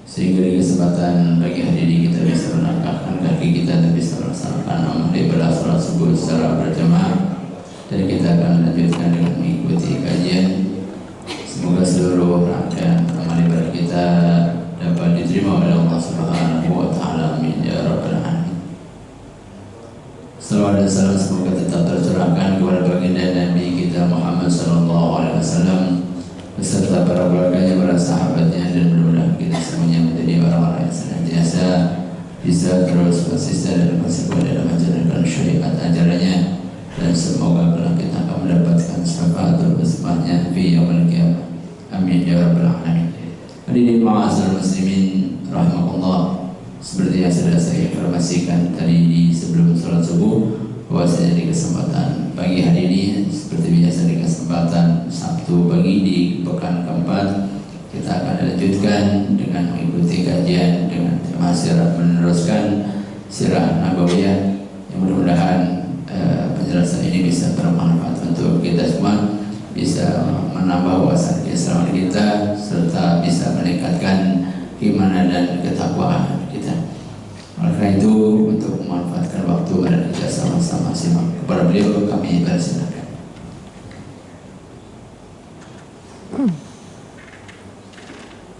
sehingga di kesempatan pagi hari ini kita bisa melangkahkan kaki kita dan bisa melaksanakan amal ibadah salat subuh secara berjamaah, dan kita akan lanjutkan dengan mengikuti kajian. Semoga seluruh rangkaian amal ibadah kita dapat diterima oleh Allah Subhanahu wa taala. Amin ya rabbal alamin. Salawat dan salam semoga tetap tercurahkan kepada baginda Nabi kita Muhammad sallallahu alaihi wasallam beserta para keluarganya, para sahabatnya, dan mudah-mudahan kita semuanya menjadi orang-orang yang senantiasa bisa terus konsisten dan konsekuen dalam menjalankan syariat ajarannya, dan semoga kelak kita akan mendapatkan syafaatul uzmahnya fi yaumil qiyamah. Amin ya rabbal alamin. Hadirin ma'asyiral muslimin rahimakumullah, seperti yang sudah saya informasikan tadi di sebelum salat subuh, bahwasanya di kesempatan pagi hari ini seperti biasa di kesempatan Sabtu pagi di pekan keempat kita akan lanjutkan dengan mengikuti kajian dengan tema sirah, meneruskan sirah nabawiyah, yang mudah-mudahan penjelasan ini bisa bermanfaat untuk kita semua, bisa menambah wawasan keislaman kita serta bisa meningkatkan keimanan dan ketakwaan kita. Oleh karena itu, untuk memanfaatkan waktu ada kita sama-sama simak kepada beliau, kami persilakan.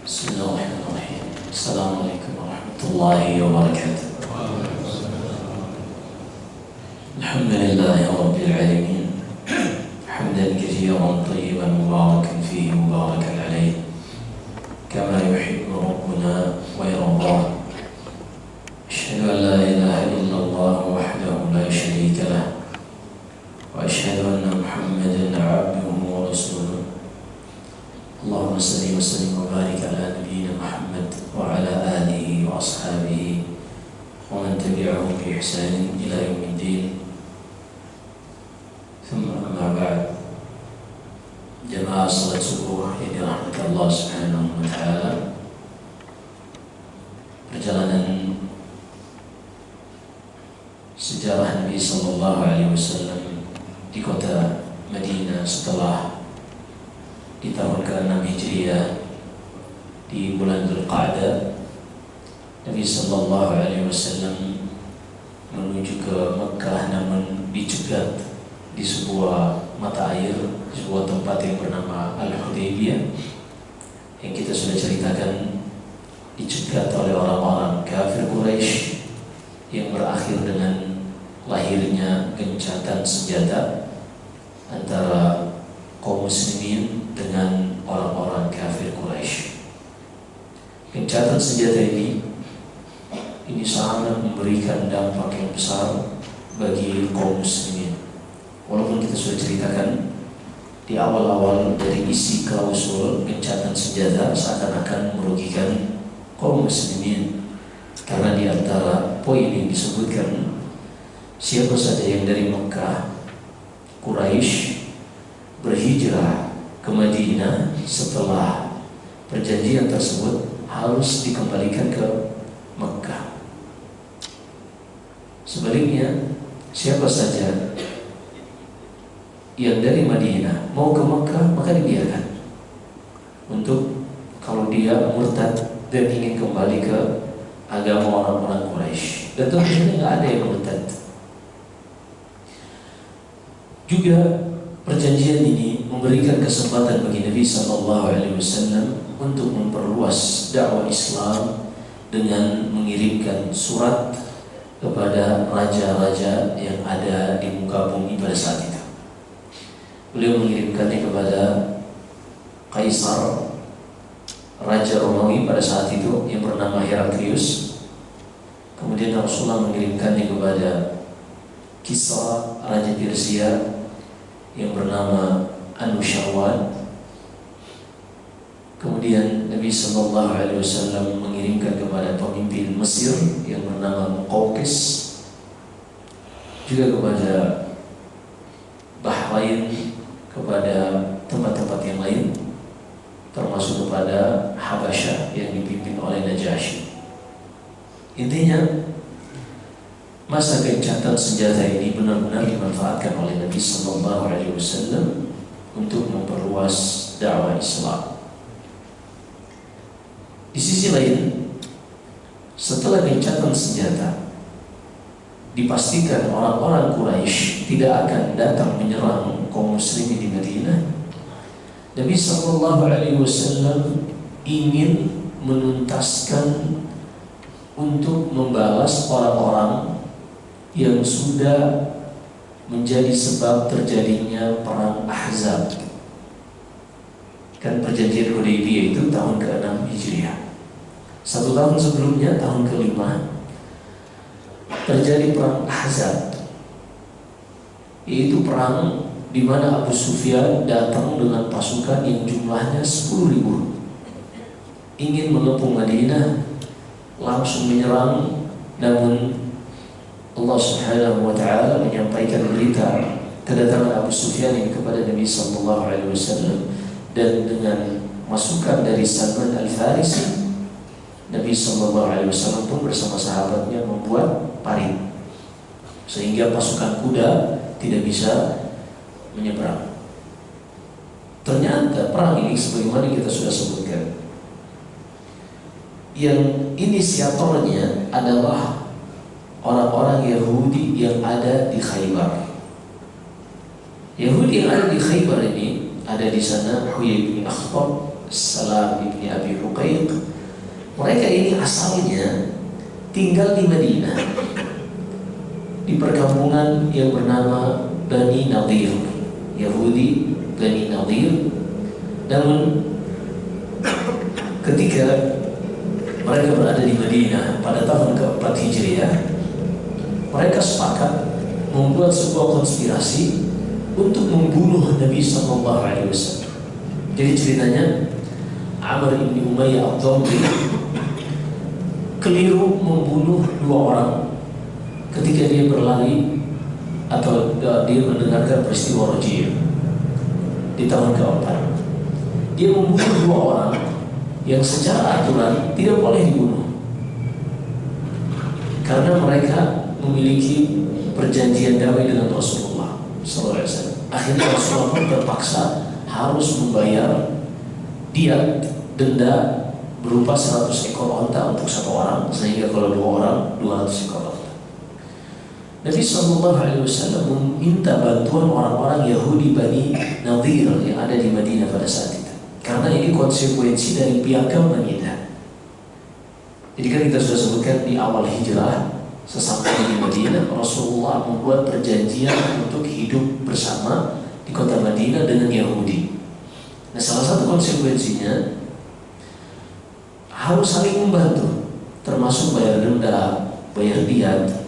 Bismillahirrahmanirrahim. Assalamualaikum warahmatullahi wabarakatuh. Alhamdulillahi rabbil alamin. Hamdan katsiran tayyiban mubarakan fihi mubarakan alayhi. Kama yuhibbu rabbuna wa yardah. أشهد أن لا إله إلا الله وحده لا شريك له وأشهد أن محمدا عبده ورسوله اللهم صل وسلم وبارك على نبينا محمد وعلى آله وأصحابه ومن تبعهم بإحسان إلى يوم الدين ثم أما بعد جماعة صلاة الصبح yang dirahmati Allah Subhanahu wa taala, perjalanan sejarah Nabi Sallallahu Alaihi Wasallam di kota Madinah setelah di tahun ke-6 Hijriah di bulan Dzulqa'dah, Nabi Sallallahu Alaihi Wasallam menuju ke Mekah, namun dicegat di sebuah mata air, sebuah tempat yang bernama Al-Hudaybiyah, yang kita sudah ceritakan dicegat oleh orang-orang kafir Quraisy, yang berakhir dengan lahirnya gencatan senjata antara kaum muslimin dengan orang-orang kafir Quraisy. Gencatan senjata ini sangat memberikan dampak yang besar bagi kaum muslimin. Walaupun kita sudah ceritakan di awal-awal dari isi klausul gencatan senjata seakan-akan merugikan kaum muslimin, karena di antara poin yang disebutkan, siapa saja yang dari Mekah, Quraisy berhijrah ke Madinah setelah perjanjian tersebut harus dikembalikan ke Mekah. Sebaliknya, siapa saja yang dari Madinah mau ke Mekah, maka dibiarkan untuk kalau dia murtad dan ingin kembali ke agama orang-orang Quraisy. Dan tentunya nggak ada yang murtad. Juga perjanjian ini memberikan kesempatan bagi Nabi Sallallahu Alaihi Wasallam untuk memperluas dakwah Islam dengan mengirimkan surat kepada raja-raja yang ada di muka bumi pada saat itu. Beliau mengirimkannya kepada Kaisar, Raja Romawi pada saat itu yang bernama Heraklius. Kemudian Rasulullah mengirimkannya kepada Kisra, Raja Persia yang bernama Anushirwan. Kemudian Nabi Sallallahu Alaihi Wasallam mengirimkan kepada pemimpin Mesir yang bernama Muqawqis, juga kepada Bahrain, kepada tempat-tempat yang lain, termasuk kepada Habasyah yang dipimpin oleh Najasyi. Intinya, masa gencatan senjata ini benar-benar dimanfaatkan oleh Nabi Sallallahu Alaihi Wasallam untuk memperluas dakwah Islam. Di sisi lain, setelah gencatan senjata, dipastikan orang-orang Quraisy tidak akan datang menyerang kaum muslimin di Madinah. Nabi sallallahu alaihi wasallam ingin menuntaskan untuk membalas orang-orang yang sudah menjadi sebab terjadinya perang Ahzab. Kan perjanjian Hudaybiyah itu tahun ke-6 Hijriah. 1 tahun sebelumnya, tahun ke-5, terjadi perang Ahzab, yaitu perang di mana Abu Sufyan datang dengan pasukan yang jumlahnya 10.000, ingin mengepung Madinah, langsung menyerang. Namun Allah Subhanahu wa Ta'ala menyampaikan berita kedatangan Abu Sufyan ini kepada Nabi Sallallahu Alaihi Wasallam, dan dengan masukan dari Salman Al-Farisi, Nabi Sallallahu Alaihi Wasallam pun bersama sahabatnya membuat parit sehingga pasukan kuda tidak bisa menyeberang. Ternyata perang ini, sebagaimana kita sudah sebutkan, yang inisiatornya adalah orang-orang Yahudi yang ada di Khaybar. Yahudi yang ada di Khaybar ini, ada di sana Huyai bin Akhtab, Salam bin Abi Huqaiq. Mereka ini asalnya tinggal di Madinah, di perkampungan yang bernama Bani Nadir, Yahudi Bani Nadir. Namun ketika mereka berada di Madinah pada tahun ke-4 Hijriah, mereka sepakat membuat sebuah konspirasi untuk membunuh Nabi Sallallahu Alaihi Wasallam. Jadi ceritanya, Amr bin Umayyah Ad-Damri keliru membunuh 2 orang ketika dia berlari atau dia mendengarkan peristiwa Rajiyah di tahun ke-4. Dia membunuh 2 orang yang secara aturan tidak boleh dibunuh, karena mereka memiliki perjanjian damai dengan Rasulullah SAW. Akhirnya Rasulullah pun terpaksa harus membayar diat, denda berupa 100 ekor onta untuk 1 orang, sehingga kalau 2 orang 200 ekor onta. Nabi Sallallahu Alaihi Wasallam meminta bantuan orang-orang Yahudi Bani Nadir yang ada di Madinah pada saat itu, karena ini konsekuensi dari piagam Madinah. Jadi kan kita sudah sebutkan di awal hijrah, sesampainya di Madinah, Rasulullah membuat perjanjian untuk hidup bersama di kota Madinah dengan Yahudi. Nah, salah satu konsekuensinya harus saling membantu, termasuk bayar denda, bayar diat.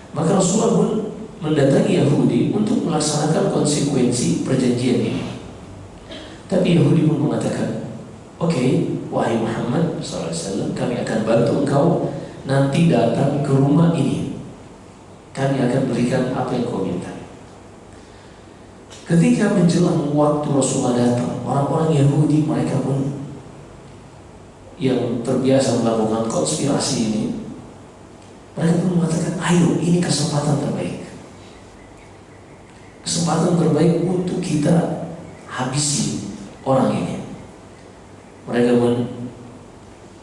Maka Rasulullah pun mendatangi Yahudi untuk melaksanakan konsekuensi perjanjian ini. Tapi Yahudi pun mengatakan, oke, wahai Muhammad SAW, kami akan bantu engkau nanti datang ke rumah ini. Kami akan berikan apa yang kau minta. Ketika menjelang waktu Rasulullah datang, orang-orang Yahudi, mereka pun yang terbiasa melakukan konspirasi ini, mereka pun mengatakan, ayo, ini kesempatan terbaik. Kesempatan terbaik untuk kita habisi orang ini. Mereka pun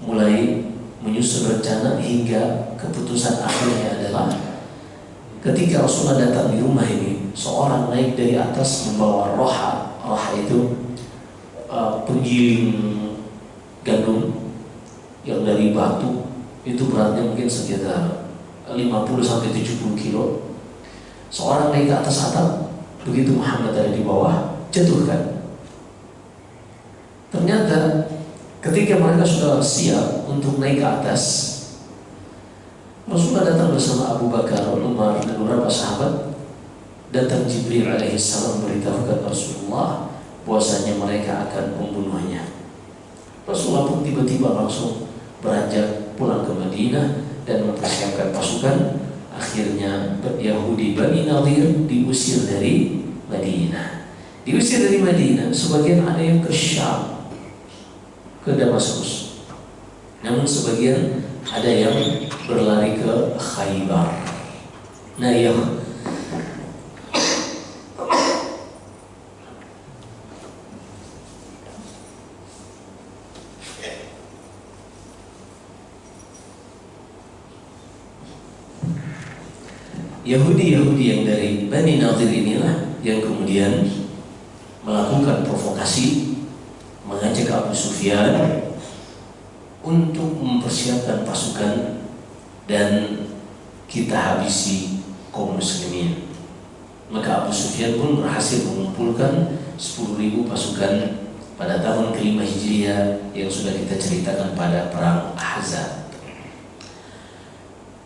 mulai menyusun rencana, hingga keputusan akhirnya adalah ketika Rasulullah datang di rumah ini, seorang naik dari atas membawa roha. Roha itu penggiling gandum yang dari batu, itu beratnya mungkin sekitar 50-70 kilo. Seorang naik ke atas atap, begitu Muhammad ada di bawah, jatuhkan. Ternyata ketika mereka sudah siap untuk naik ke atas, Rasulullah datang bersama Abu Bakar, Umar, dan beberapa sahabat. Datang Jibril alaihissalam memberitahukan Rasulullah bahwasanya mereka akan membunuhnya. Rasulullah pun tiba-tiba langsung beranjak pulang ke Madinah dan mempersiapkan pasukan. Akhirnya Yahudi Bani Nadir diusir dari Madinah. Diusir dari Madinah, sebagian ada yang ke Syam, ke Damaskus. Namun sebagian ada yang berlari ke Khaybar. Nah, Yahudi-Yahudi yang dari Bani Nadir inilah yang kemudian melakukan provokasi, mengajak Abu Sufyan untuk mempersiapkan pasukan dan kita habisi kaum muslimin. Maka Abu Sufyan pun berhasil mengumpulkan 10.000 pasukan pada tahun ke-5 Hijriah yang sudah kita ceritakan pada perang Ahzab.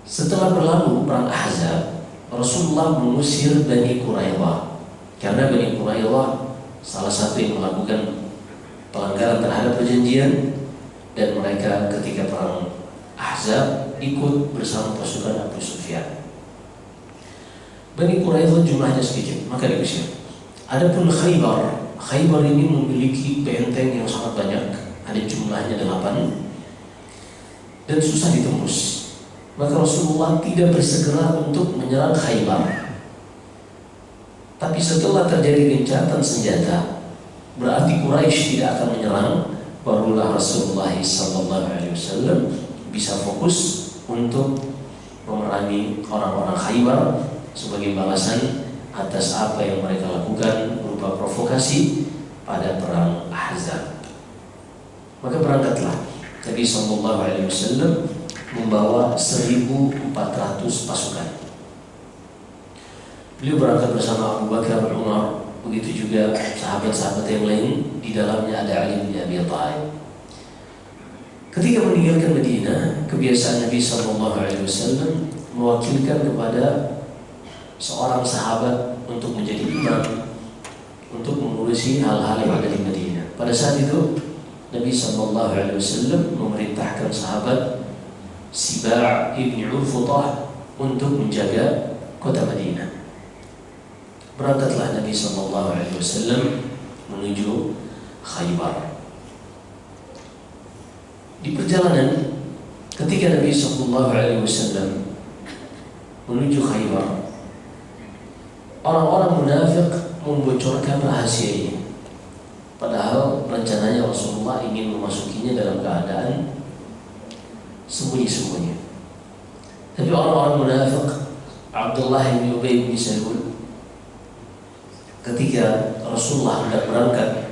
Setelah berlalu perang Ahzab, Rasulullah mengusir Bani Quraidah karena Bani Quraidah salah satu yang melakukan pelanggaran terhadap perjanjian, dan mereka ketika perang Ahzab ikut bersama pasukan Abu Sufyan. Bani Quraidah jumlahnya sedikit, maka diusir. Adapun Khaybar ini memiliki benteng yang sangat banyak, ada jumlahnya 8 dan susah ditembus. Maka Rasulullah tidak bersegera untuk menyerang Khaybar. Tapi setelah terjadi gencatan senjata, berarti Quraisy tidak akan menyerang, barulah Rasulullah SAW bisa fokus untuk memerangi orang-orang Khaybar sebagai balasan atas apa yang mereka lakukan berupa provokasi pada perang Ahzab. Maka berangkatlah Nabi SAW membawa 1.400 pasukan. Beliau berangkat bersama Abu Bakar, Umar, begitu juga sahabat-sahabat yang lain. Di dalamnya ada Ali bin Abi Thalib. Ketika meninggalkan Madinah, kebiasaan Nabi SAW mewakilkan kepada seorang sahabat untuk menjadi imam, untuk mengurusi hal-hal yang ada di Madinah. Pada saat itu Nabi SAW memerintahkan sahabat Siba' ibn Urfutah untuk menjaga kota Madinah. Berangkatlah Nabi SAW menuju Khaybar. Di perjalanan ketika Nabi SAW menuju Khaybar, orang-orang munafik membocorkan rahasia ini. Padahal rencananya Rasulullah ingin memasukinya dalam keadaan sembunyi-sembunyi. Tapi orang-orang munafik, Abdullah bin Ubay bin Salul, ketika Rasulullah hendak berangkat,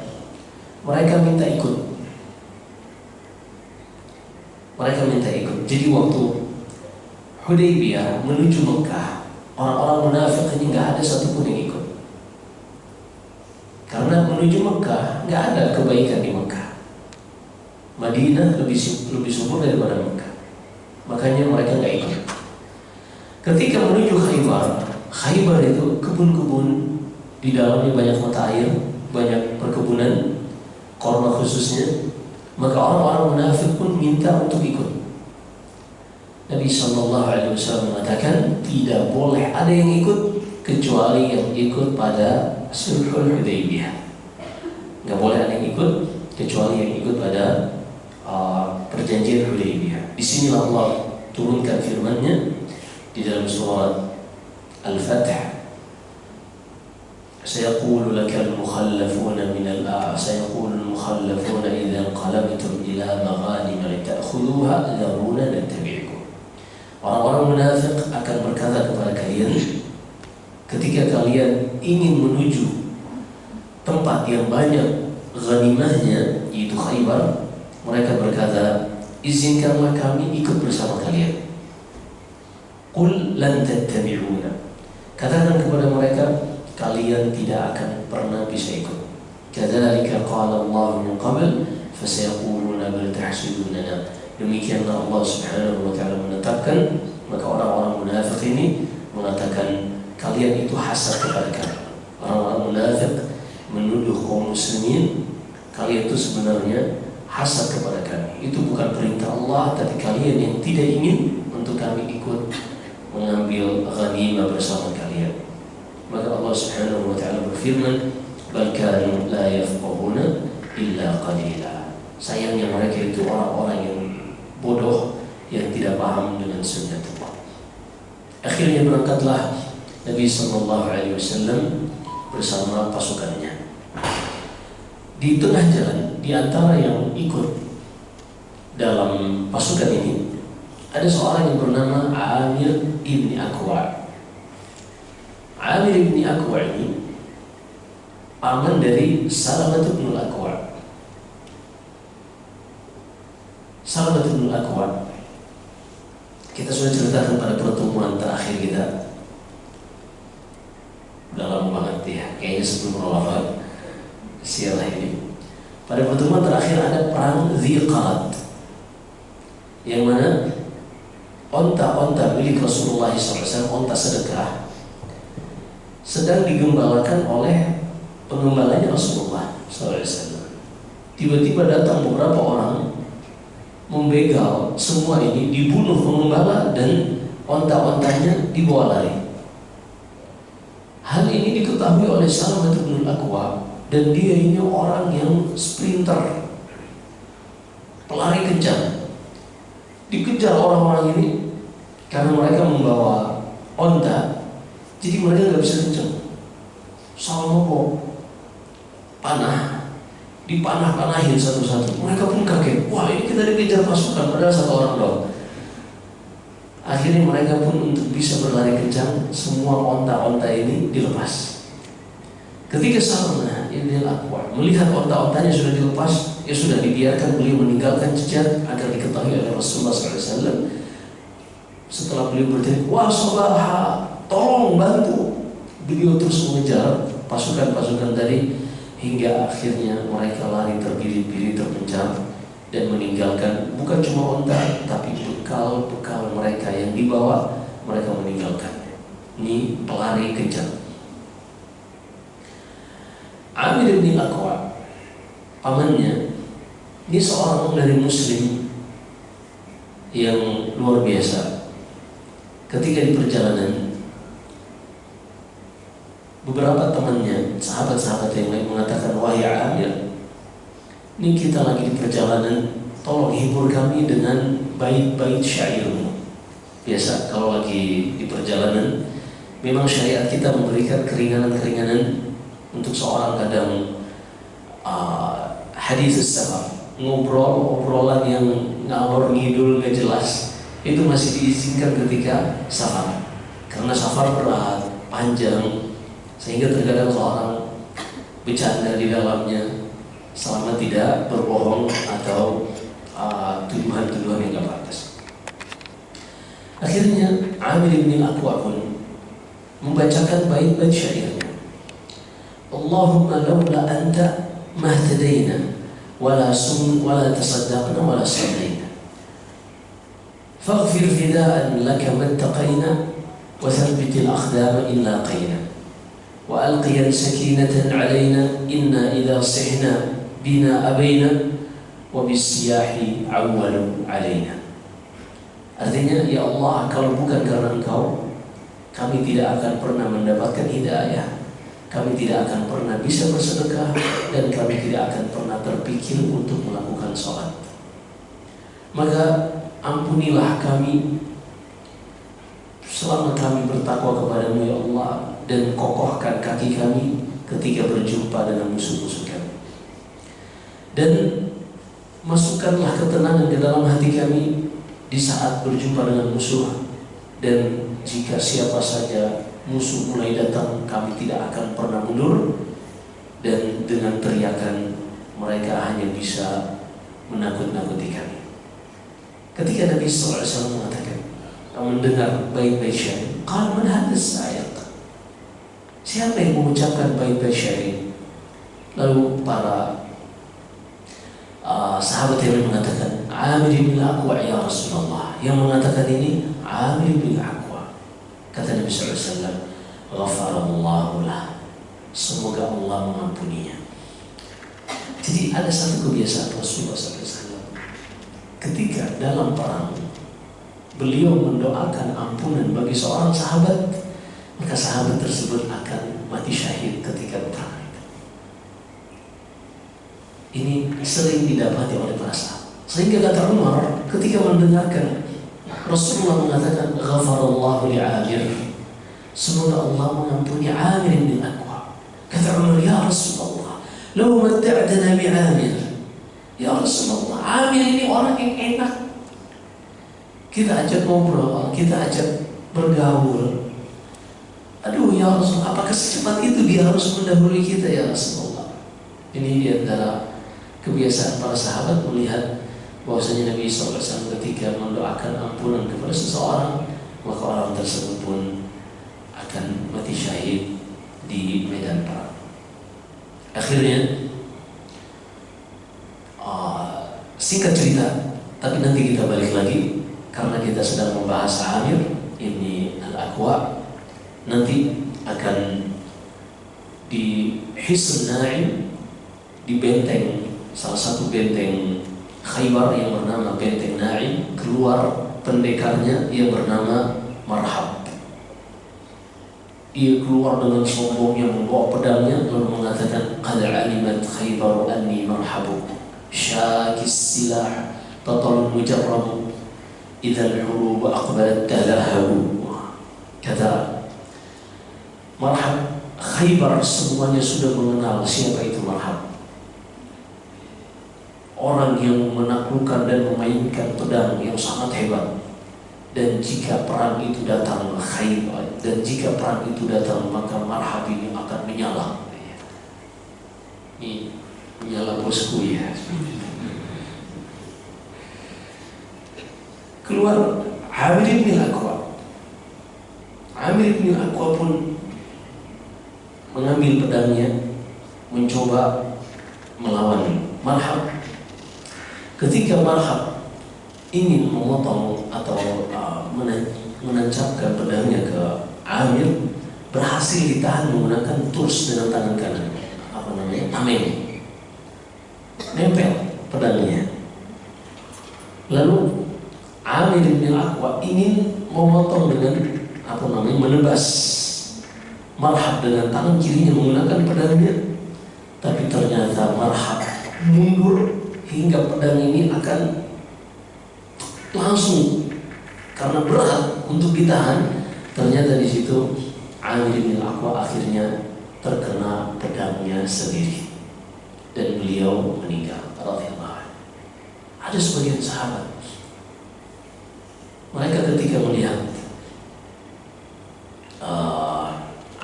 mereka minta ikut. Jadi waktu Hudaybiyah menuju Mekah, orang-orang munafik ini nggak ada satupun yang ikut. Karena menuju Mekah nggak ada kebaikan di Mekah. Madinah lebih subur daripada Mekah. Makanya mereka nggak ikut. Ketika menuju Khaybar itu kebun-kebun, di dalamnya banyak mata air, banyak perkebunan, korma khususnya. Maka orang-orang munafik pun minta untuk ikut. Nabi SAW mengatakan tidak boleh ada yang ikut kecuali yang ikut pada Sulhul Hudaybiyah. Nggak boleh ada yang ikut kecuali yang ikut pada perjanjian Hudaybiyah. Di sinilah Allah turunkan firman-Nya di dalam surat Al-Fath. سيقول لك المخلفون سيقول المخلفون إذا انقلبتم إلى مغانم لتأخذوها ذرونا نتبعكم. Orang-orang munafik akan berkata kepada kalian ketika kalian ingin menuju tempat yang banyak ghanimahnya, yaitu Khaybar, mereka berkata, izinkanlah kami ikut bersama kalian. Qul lan tattabi'una. Katakan kepada mereka, kalian tidak akan pernah bisa ikut. Kadzalika qala Allah min qabl fasayaquluna bal tahsidunana. Demikianlah Allah Subhanahu wa taala menetapkan, maka orang-orang munafik ini mengatakan kalian itu hasad kepada kami. Orang-orang munafik menuduh kaum muslimin, kalian itu sebenarnya hasad kepada kami. Itu bukan perintah Allah, tapi kalian yang tidak ingin untuk kami ikut mengambil ghanimah bersama kalian. Maka Allah Subhanahu wa taala berfirman, bal kanu la yafqahuna illa qalila. Sayangnya mereka itu orang-orang yang bodoh yang tidak paham dengan sunnatullah. Akhirnya berangkatlah Nabi SAW bersama pasukannya. Di tengah jalan, di antara yang ikut dalam pasukan ini ada seorang yang bernama Amir ibn Aqwa. Amir bin Aqwa ini paman dari Salamah bin Aqwa. Salamah bin Aqwa kita sudah ceritakan pada pertemuan terakhir kita. Udah lama banget ya, kayaknya sebelum wafat sialah ini. Pada pertemuan terakhir ada perang Dziqat, yang mana onta-onta milik Rasulullah SAW, onta sedekah, sedang digembalakan oleh pengembalanya Rasulullah SAW. Tiba-tiba datang beberapa orang membegal semua ini, dibunuh pengembala dan onta-ontanya dibawa lari. Hal ini diketahui oleh Salamah bin Aqwa, dan dia ini orang yang sprinter, pelari kencang. Dikejar orang-orang ini karena mereka membawa onta, jadi mereka nggak bisa kencang. Salamah kok panah, dipanah-panahin satu-satu. Mereka pun kaget, wah ini kita dikejar pasukan, padahal satu orang doang. Akhirnya mereka pun untuk bisa berlari kencang, semua onta-onta ini dilepas. Ketika Salamah bin Aqwa melihat onta-ontanya sudah dilepas, ya sudah dibiarkan beliau meninggalkan jejak agar diketahui oleh Rasulullah SAW. Setelah beliau berteriak, wah Sabaha, tolong bantu, beliau terus mengejar pasukan-pasukan tadi, hingga akhirnya mereka lari terbirit-birit, terpencar, dan meninggalkan bukan cuma onta, tapi bekal-bekal mereka yang dibawa, mereka meninggalkan. Ini pelari kencang. Amir bin Aqwa, pamannya, ini seorang dari Muslim yang luar biasa. Ketika di perjalanan, beberapa temannya, sahabat-sahabat yang lain mengatakan, wahai Amir, ini kita lagi di perjalanan, tolong hibur kami dengan bait-bait syairmu. Biasa kalau lagi di perjalanan, memang syariat kita memberikan keringanan-keringanan untuk seorang kadang hadis safar, obrolan yang ngalor ngidul gak jelas, itu masih diizinkan ketika safar, karena safar berat, panjang, sehingga terkadang seorang bercanda di dalamnya selama tidak berbohong atau tuduhan-tuduhan yang gak pantas. Akhirnya Amir bin Aqwa pun membacakan bait-bait syairnya. Allahumma laula anta mahtadaina wala tasaddaqna wala sallaina faghfir fidaan laka mattaqaina wa thabbitil aqdama illa qayna wa alqiyan sakinatan alaina inna idha sihna bina abaina wa bisiyahi awwalu alaina. Artinya, ya Allah, kalau bukan karena Engkau, kami tidak akan pernah mendapatkan hidayah, kami tidak akan pernah bisa bersedekah, dan kami tidak akan pernah terpikir untuk melakukan sholat. Maka ampunilah kami selama kami bertakwa kepadamu ya Allah, dan kokohkan kaki kami ketika berjumpa dengan musuh-musuh kami. Dan masukkanlah ketenangan ke dalam hati kami di saat berjumpa dengan musuh, dan jika siapa saja musuh mulai datang, kami tidak akan pernah mundur, dan dengan teriakan mereka hanya bisa menakut-nakuti kami. Ketika Nabi SAW mengatakan, mendengar bait-bait syair, qala man hadis ayat, siapa yang mengucapkan bait-bait syair? Lalu para sahabat yang mengatakan, Amir bin Aqwa ya Rasulullah. Yang mengatakan ini Amir bin Aqwa. Kata Nabi SAW, ghafarallahu lah, semoga Allah mengampuninya. Jadi ada satu kebiasaan Rasulullah SAW, ketika dalam perang beliau mendoakan ampunan bagi seorang sahabat, maka sahabat tersebut akan mati syahid ketika perang. Ini sering didapati oleh para sahabat. Sehingga kata Umar ketika mendengarkan Rasulullah mengatakan ghafarallahu li Amir, semoga Allah mengampuni Amir bin Aqwa. Kata Umar, ya Rasulullah, law matta'tana bi Amir. Ya Rasulullah, Amir ini orang yang enak, kita ajak ngobrol, kita ajak bergaul, Aduh ya Rasul, apakah secepat itu dia harus mendahului kita ya Rasulullah? Ini diantara kebiasaan para sahabat melihat bahwasanya Nabi SAW ketika mendoakan ampunan kepada seseorang, maka orang tersebut pun akan mati syahid di medan perang. Akhirnya singkat cerita, tapi nanti kita balik lagi karena kita sedang membahas Amir ibni al-Aqwa. Nanti akan di Hisn Na'im, di benteng, salah satu benteng Khaybar yang bernama Benteng Na'im, keluar pendekarnya yang bernama Marhab. Ia keluar dengan sombongnya membawa pedangnya lalu mengatakan, qad alimat Khaybar anni marhabu syakis silah tatal mujarrabu idza al-hurub aqbalat talahabu. Kata Marhab, Khaybar semuanya sudah mengenal siapa itu Marhab, orang yang menaklukkan dan memainkan pedang yang sangat hebat. Dan jika perang itu datang Khaybar, dan jika perang itu datang maka Marhab ini akan menyala. Ini menyala bosku ya. Keluar Amir bin Al-Aqwa. Amir bin Al-Aqwa pun mengambil pedangnya, mencoba melawan Marhab. Ketika Marhab ingin memotong atau menancapkan pedangnya ke Amir, berhasil ditahan menggunakan turs dengan tangan kanan, tameng, nempel pedangnya. Lalu Amir bin Al-Aqwa ingin memotong dengan menebas Marhab dengan tangan kirinya menggunakan pedangnya, tapi ternyata Marhab mundur hingga pedang ini akan langsung, karena berat untuk ditahan. Ternyata di situ Amir bin Al-Aqwa akhirnya terkena pedangnya sendiri dan beliau meninggal radhiyallahu anhu. Ada sebagian sahabat, mereka ketika melihat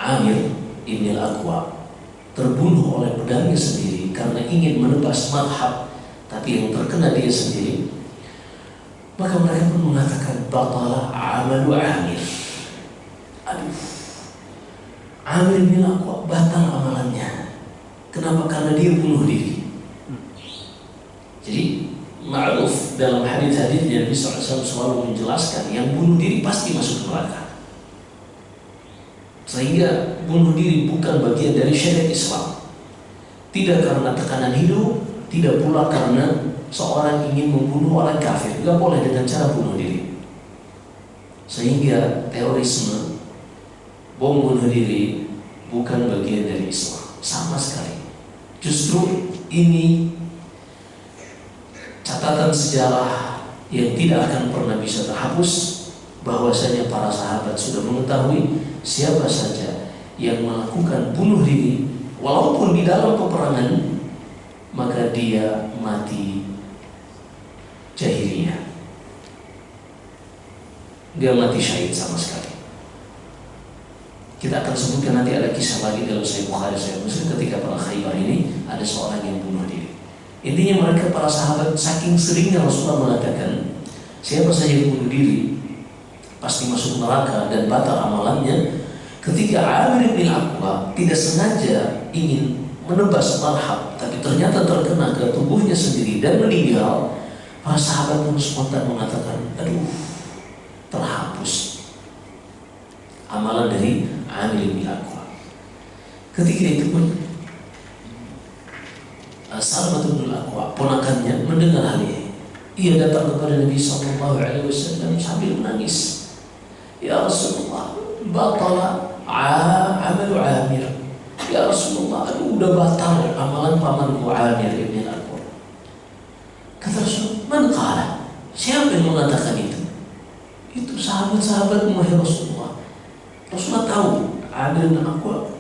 Amir bin Al-Aqwa terbunuh oleh pedangnya sendiri karena ingin menebas Marhab, tapi yang terkena dia sendiri, maka mereka pun mengatakan batala amalu Amir. Aduh, Amir bin Al-Aqwa batal amalannya. Kenapa? Karena dia bunuh diri. Jadi ma'ruf dalam hadis-hadis Nabi SAW selalu menjelaskan yang bunuh diri pasti masuk neraka. Sehingga bunuh diri bukan bagian dari syariat Islam. Tidak karena tekanan hidup, tidak pula karena seorang ingin membunuh orang kafir. Tidak boleh dengan cara bunuh diri. Sehingga terorisme, bom bunuh diri bukan bagian dari Islam sama sekali. Justru ini catatan sejarah yang tidak akan pernah bisa terhapus, bahwasanya para sahabat sudah mengetahui siapa saja yang melakukan bunuh diri walaupun di dalam peperangan, maka dia mati jahiliyah, dia mati syahid sama sekali. Kita akan sebutkan nanti, ada kisah lagi dalam Sahih Bukhari, Sahih Muslim, ketika pada Khaybar ini ada seorang yang bunuh diri. Intinya mereka para sahabat saking seringnya Rasulullah mengatakan siapa saja yang bunuh diri pasti masuk neraka dan batal amalannya. Ketika Amir bin Al-Aqwa tidak sengaja ingin menebas Marhab, tapi ternyata terkena ke tubuhnya sendiri dan meninggal, para sahabat pun spontan mengatakan, aduh, terhapus amalan dari Amir bin Al-Aqwa. Ketika itu pun Salamah bin Al-Aqwa, ponakannya, mendengar hal ini. Ia datang kepada Nabi SAW sambil menangis. Ya Rasulullah, batala amalu Amir. Ya Rasulullah, aduh, udah batal amalan pamanku Amir ibn Al-Aqwa. Kata Rasul, man qala? Siapa yang mengatakan itu? Itu sahabat-sahabatmu ya Rasulullah. Rasulullah tahu Amir bin Al-Aqwa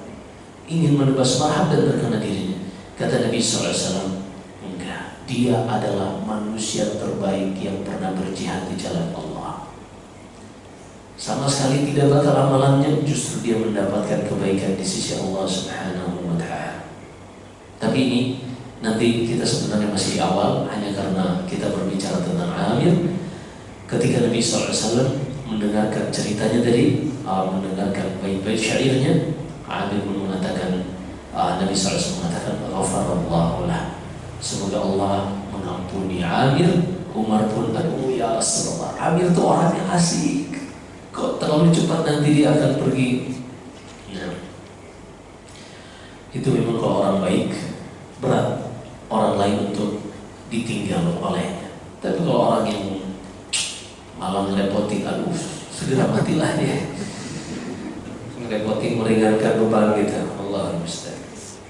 ingin menebas Marhab dan terkena dirinya. Kata Nabi SAW, enggak, dia adalah manusia terbaik yang pernah berjihad di jalan Allah. sama sekali tidak bakal amalannya, justru dia mendapatkan kebaikan di sisi Allah Subhanahu wa Ta'ala. Tapi ini nanti kita sebenarnya masih di awal, hanya karena kita berbicara tentang Amir. Ketika Nabi SAW mendengarkan ceritanya tadi, mendengarkan bait-bait syairnya, Amir pun mengatakan, Nabi SAW mengatakan, Ghafarallahu lah, semoga Allah mengampuni Amir. Umar pun, aduh ya Rasulullah, Amir itu orangnya asik, kok terlalu cepat nanti dia akan pergi. Nah, itu memang kalau orang baik berat orang lain untuk ditinggal olehnya. Tapi kalau orang yang malah ngerepotin, aduh segera matilah dia, ngerepotin, meringankan beban kita, Allah musta'an.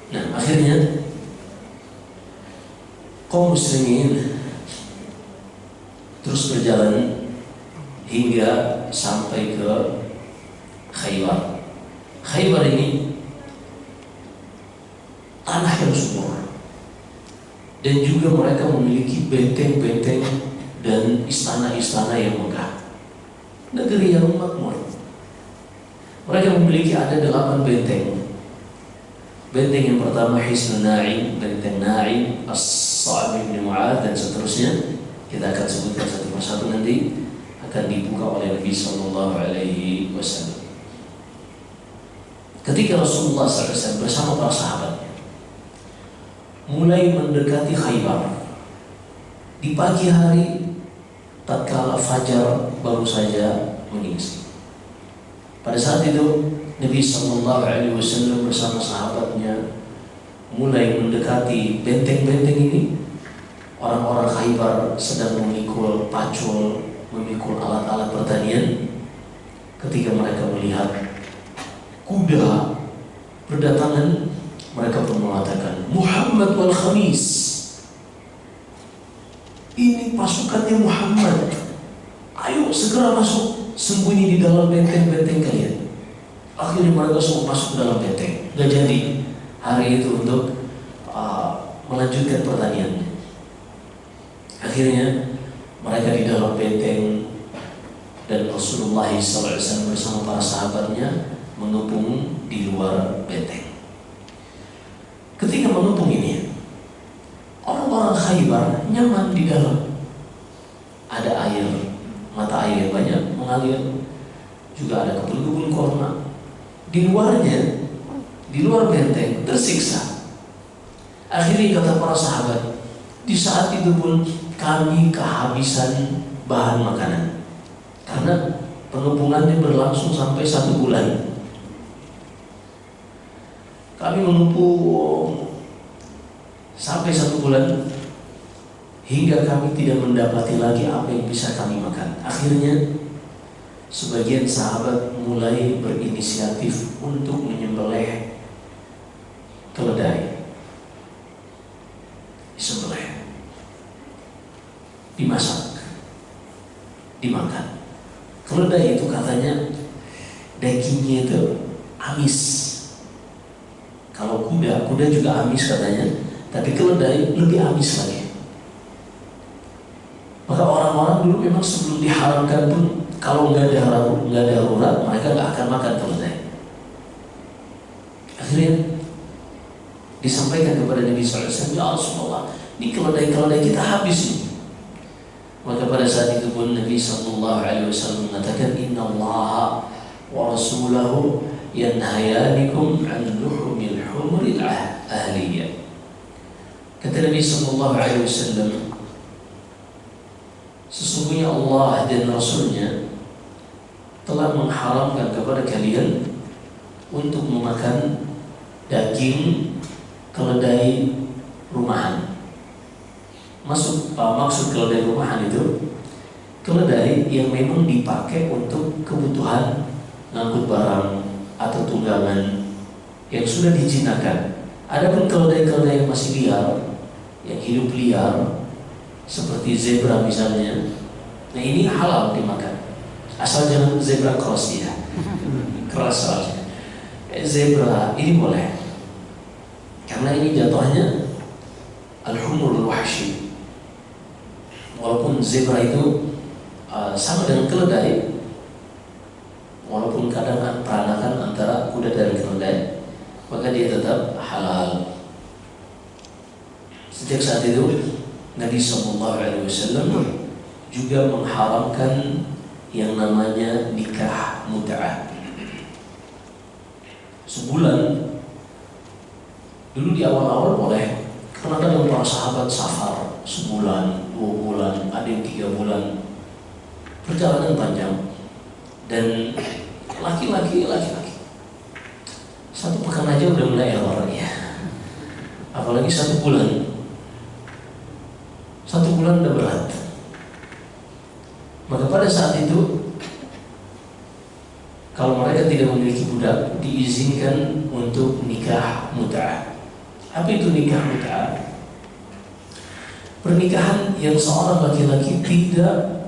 Nah, akhirnya kaum muslimin terus berjalan hingga sampai ke Khaybar. Khaybar ini tanah yang subur, dan juga mereka memiliki benteng-benteng dan istana-istana yang megah. Negeri yang makmur. Mereka memiliki ada 8 benteng. Benteng yang pertama Hisnul Na'im, benteng Na'im, As-Sa'ab bin Mu'adz, dan seterusnya. Kita akan sebutkan satu persatu, nanti akan dibuka oleh Nabi Sallallahu Alaihi Wasallam. Ketika Rasulullah SAW bersama para sahabatnya mulai mendekati Khaybar, di pagi hari tatkala fajar baru saja menyingsing. Pada saat itu Nabi Sallallahu Alaihi Wasallam bersama sahabatnya mulai mendekati benteng-benteng ini. Orang-orang Khaybar sedang memikul pacul, memikul alat-alat pertanian. Ketika mereka melihat kuda berdatangan, mereka pun mengatakan, Muhammad wal Khamis, ini pasukannya Muhammad, ayo segera masuk, sembunyi di dalam benteng-benteng kalian. Akhirnya mereka semua masuk ke dalam benteng. Gak jadi hari itu untuk melanjutkan pertaniannya. Akhirnya mereka di dalam benteng, dan Rasulullah SAW bersama para sahabatnya mengepung di luar benteng. Ketika mengepung ini, orang-orang Khaybar nyaman di dalam. Ada air, mata air yang banyak mengalir, juga ada kebun-kebun kurma. Di luarnya, di luar benteng tersiksa. Akhirnya kata para sahabat, di saat itu pun kami kehabisan bahan makanan, karena pengepungannya berlangsung sampai 1 bulan. Kami mengumpul sampai 1 bulan, hingga kami tidak mendapati lagi apa yang bisa kami makan. Akhirnya sebagian sahabat mulai berinisiatif untuk menyembelih keledai. Disembelih, dimasak, dimakan. Keledai itu katanya dagingnya itu amis. Kalau kuda juga amis katanya, tapi keledai lebih amis lagi. Maka orang-orang dulu memang sebelum diharamkan pun, kalau nggak ada darurat, mereka nggak akan makan keledai. Akhirnya disampaikan kepada Nabi SAW, ya Rasulullah, ini keledai-keledai kita habis ini. Maka pada saat itu pun Nabi SAW mengatakan, Inna Allah wa Rasulahu yanhayanikum an luhumil humuril ahliyah. Kata Nabi SAW, sesungguhnya Allah dan Rasulnya telah mengharamkan kepada kalian untuk memakan daging keledai rumahan. Maksud keledai rumahan itu keledai yang memang dipakai untuk kebutuhan ngangkut barang atau tunggangan yang sudah dijinakan. Adapun keledai-keledai yang masih liar, yang hidup liar, seperti zebra misalnya, nah ini halal dimakan, asal jangan zebra cross ya, cross soalnya. Zebra ini boleh, karena ini jatuhnya al-humurul wahshi. Walaupun zebra itu sama dengan keledai, walaupun kadang peranakan antara kuda dan keledai, maka dia tetap halal. Sejak saat itu Nabi SAW juga mengharamkan yang namanya nikah mut'ah. Sebulan dulu di awal-awal boleh, karena ada para sahabat safar sebulan, 2 bulan, ada yang 3 bulan, perjalanan panjang. Dan laki-laki satu pekan aja udah mulai error ya, apalagi 1 bulan. 1 bulan udah berat. Maka pada saat itu kalau mereka tidak memiliki budak, diizinkan untuk nikah mut'ah. Apa itu nikah mut'ah? Pernikahan yang seorang laki-laki tidak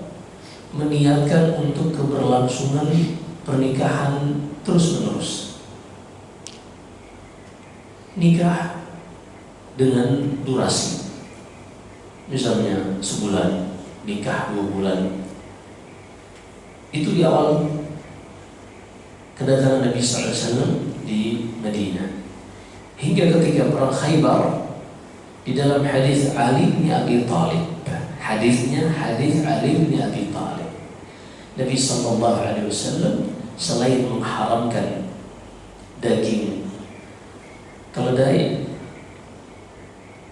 meniatkan untuk keberlangsungan pernikahan terus-menerus. Nikah dengan durasi, misalnya sebulan, nikah 2 bulan. Itu di awal kedatangan Nabi SAW di Madinah. Hingga ketika perang Khaybar, di dalam hadis Ali bin Abi Thalib, hadisnya hadis Ali bin Abi Thalib, Nabi SAW selain mengharamkan daging keledai,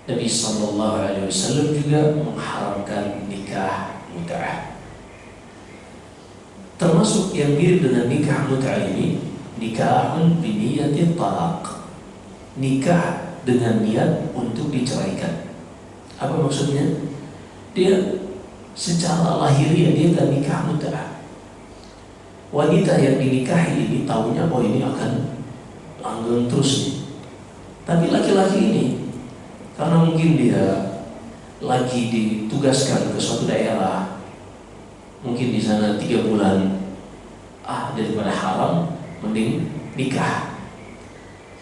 Nabi SAW juga mengharamkan nikah mut'ah. Termasuk yang mirip dengan nikah mut'ah ini, nikahun biniyatin talaq, nikah dengan niat untuk diceraikan. Apa maksudnya? Dia secara lahiriah dia gak nikah mut'ah. Wanita yang dinikahi ini tahunya bahwa ini akan langgeng terus nih. Tapi laki-laki ini, karena mungkin dia lagi ditugaskan ke suatu daerah, mungkin di sana 3 bulan, daripada haram mending nikah.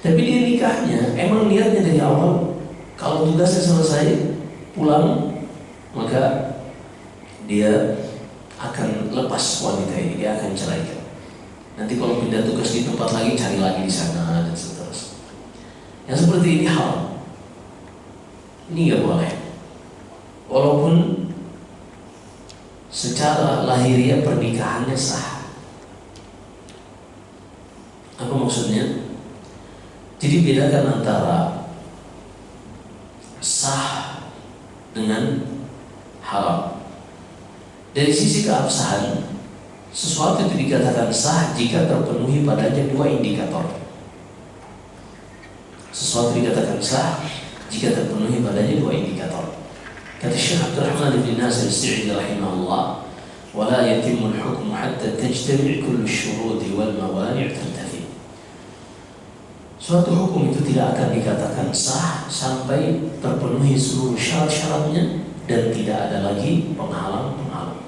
Tapi dia nikahnya emang niatnya dari awal, kalau tugasnya selesai pulang, maka dia akan lepas wanita ini, dia akan ceraikan. Nanti kalau pindah tugas di tempat lagi, cari lagi di sana dan seterusnya. Yang seperti ini haram. Ini nggak boleh. Walaupun secara lahiriah pernikahannya sah. Apa maksudnya? Jadi bedakan antara sah dengan haram. Dari sisi keabsahan, sesuatu itu dikatakan sah jika terpenuhi padanya 2 indikator. Sesuatu dikatakan sah jika terpenuhi padanya 2 indikator. Kata Syekh Abdurrahman bin Nasir As-Sa'idi rahimahullah, "Wa la yatimmu al-hukmu hatta tajtami' kullu asy-syurut wal mawani' tartafi." Suatu hukum itu tidak akan dikatakan sah sampai terpenuhi seluruh syarat-syaratnya dan tidak ada lagi penghalang-penghalang.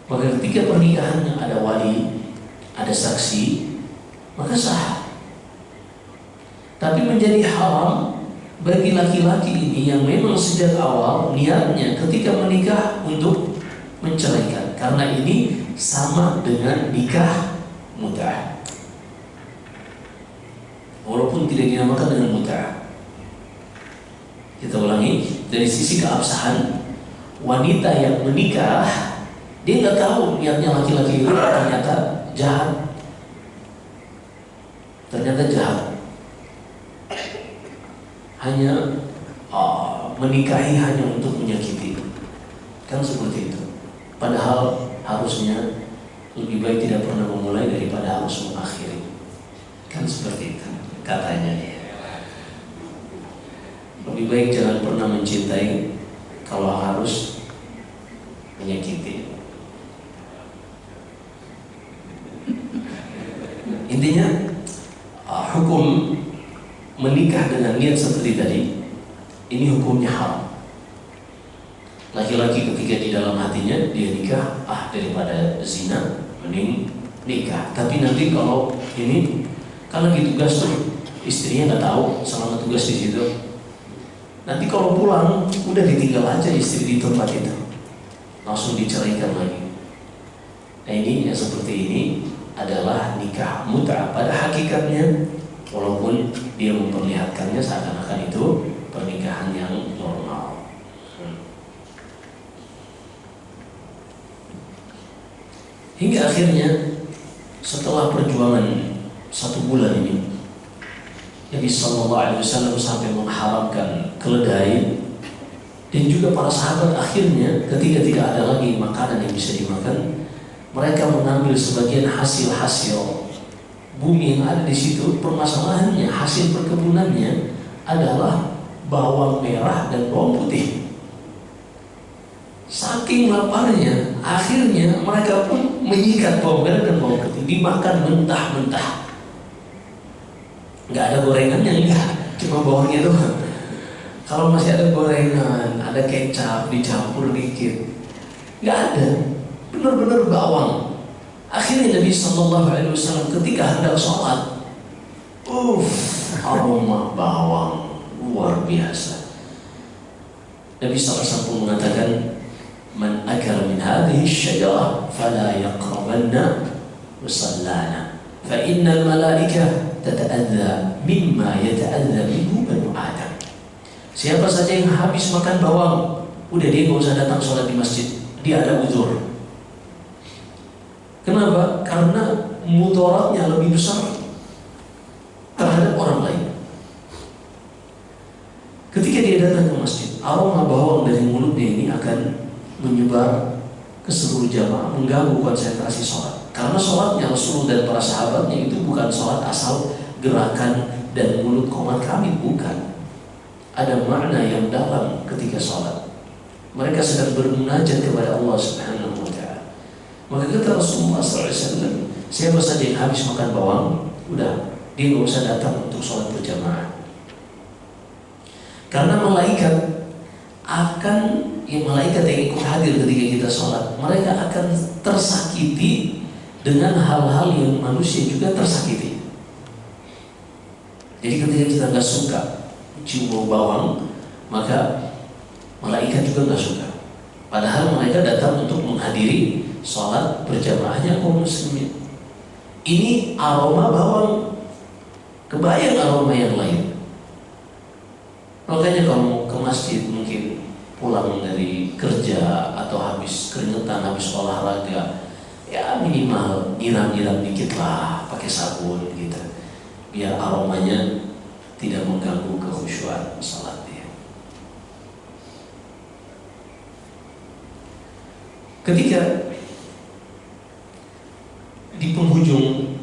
Maka ketika pernikahannya ada wali, ada saksi, maka sah. Tapi menjadi haram bagi laki-laki ini yang memang sejak awal niatnya ketika menikah untuk menceraikan, karena ini sama dengan nikah mut'ah, walaupun tidak dinamakan dengan mut'ah. Kita ulangi, dari sisi keabsahan, wanita yang menikah dia nggak tahu niatnya laki-laki itu ternyata jahat, hanya menikahi hanya untuk menyakiti, kan seperti itu. Padahal harusnya lebih baik tidak pernah memulai daripada harus mengakhiri, kan seperti itu katanya. Lebih baik jangan pernah mencintai kalau harus menyakiti. Intinya hukum menikah dengan niat seperti tadi, ini hukumnya haram. Laki-laki ketika di dalam hatinya dia nikah, daripada zina mending nikah. Tapi nanti kalau ini kan lagi tugas tuh, istrinya nggak tahu selama tugas di situ. Nanti kalau pulang udah ditinggal aja istri di tempat itu, langsung diceraikan lagi. Nah ini yang seperti ini adalah nikah mut'ah pada hakikatnya, walaupun dia memperlihatkannya seakan-akan itu pernikahan yang normal. Hingga akhirnya setelah perjuangan 1 bulan ini, Nabi Sallallahu Alaihi Wasallam sampai mengharamkan keledai, dan juga para sahabat akhirnya ketika tidak ada lagi makanan yang bisa dimakan, mereka mengambil sebagian hasil-hasil bumi yang ada di situ. Permasalahannya hasil perkebunannya adalah bawang merah dan bawang putih. Saking laparnya, akhirnya mereka pun menyikat bawang merah dan bawang putih, dimakan mentah-mentah. Nggak ada gorengannya, enggak, cuma bawangnya doang. Kalau masih ada gorengan, ada kecap dicampur dikit, nggak ada, benar-benar bawang. Akhirnya Nabi Sallallahu Alaihi Wasallam ketika hendak sholat, aroma bawang luar biasa. Nabi SAW mengatakan, man akala min hadhihi syajarah fala yaqrabanna musallana fa innal malaikah tata'adza mimma yata'adza minhu banu adam. Siapa saja yang habis makan bawang, udah dia nggak usah datang sholat di masjid, dia ada uzur. Kenapa? Karena mudaratnya lebih besar terhadap orang lain. Ketika dia datang ke masjid, aroma bawang dari mulutnya ini akan menyebar ke seluruh jamaah, mengganggu konsentrasi sholat. Karena sholatnya Rasulullah dan para sahabatnya itu bukan sholat asal gerakan dan mulut komat kamit, bukan. Ada makna yang dalam ketika sholat. Mereka sedang bermunajat kepada Allah Subhanahu wa Ta'ala. Maka kata Rasulullah SAW, siapa saja yang habis makan bawang, udah dia nggak usah datang untuk sholat berjamaah. Karena malaikat yang ikut hadir ketika kita sholat, mereka akan tersakiti dengan hal-hal yang manusia juga tersakiti. Jadi ketika kita nggak suka cium bau bawang, maka malaikat juga nggak suka. Padahal mereka datang untuk menghadiri sholat berjamaahnya kaum muslimin. Ini aroma bawang, kebayang aroma yang lain. Makanya kalau ke masjid mungkin pulang dari kerja atau habis keringetan, habis olahraga, ya minimal nyiram-nyiram dikit lah pakai sabun gitu, biar aromanya tidak mengganggu kekhusyuan salatnya. Ketika di penghujung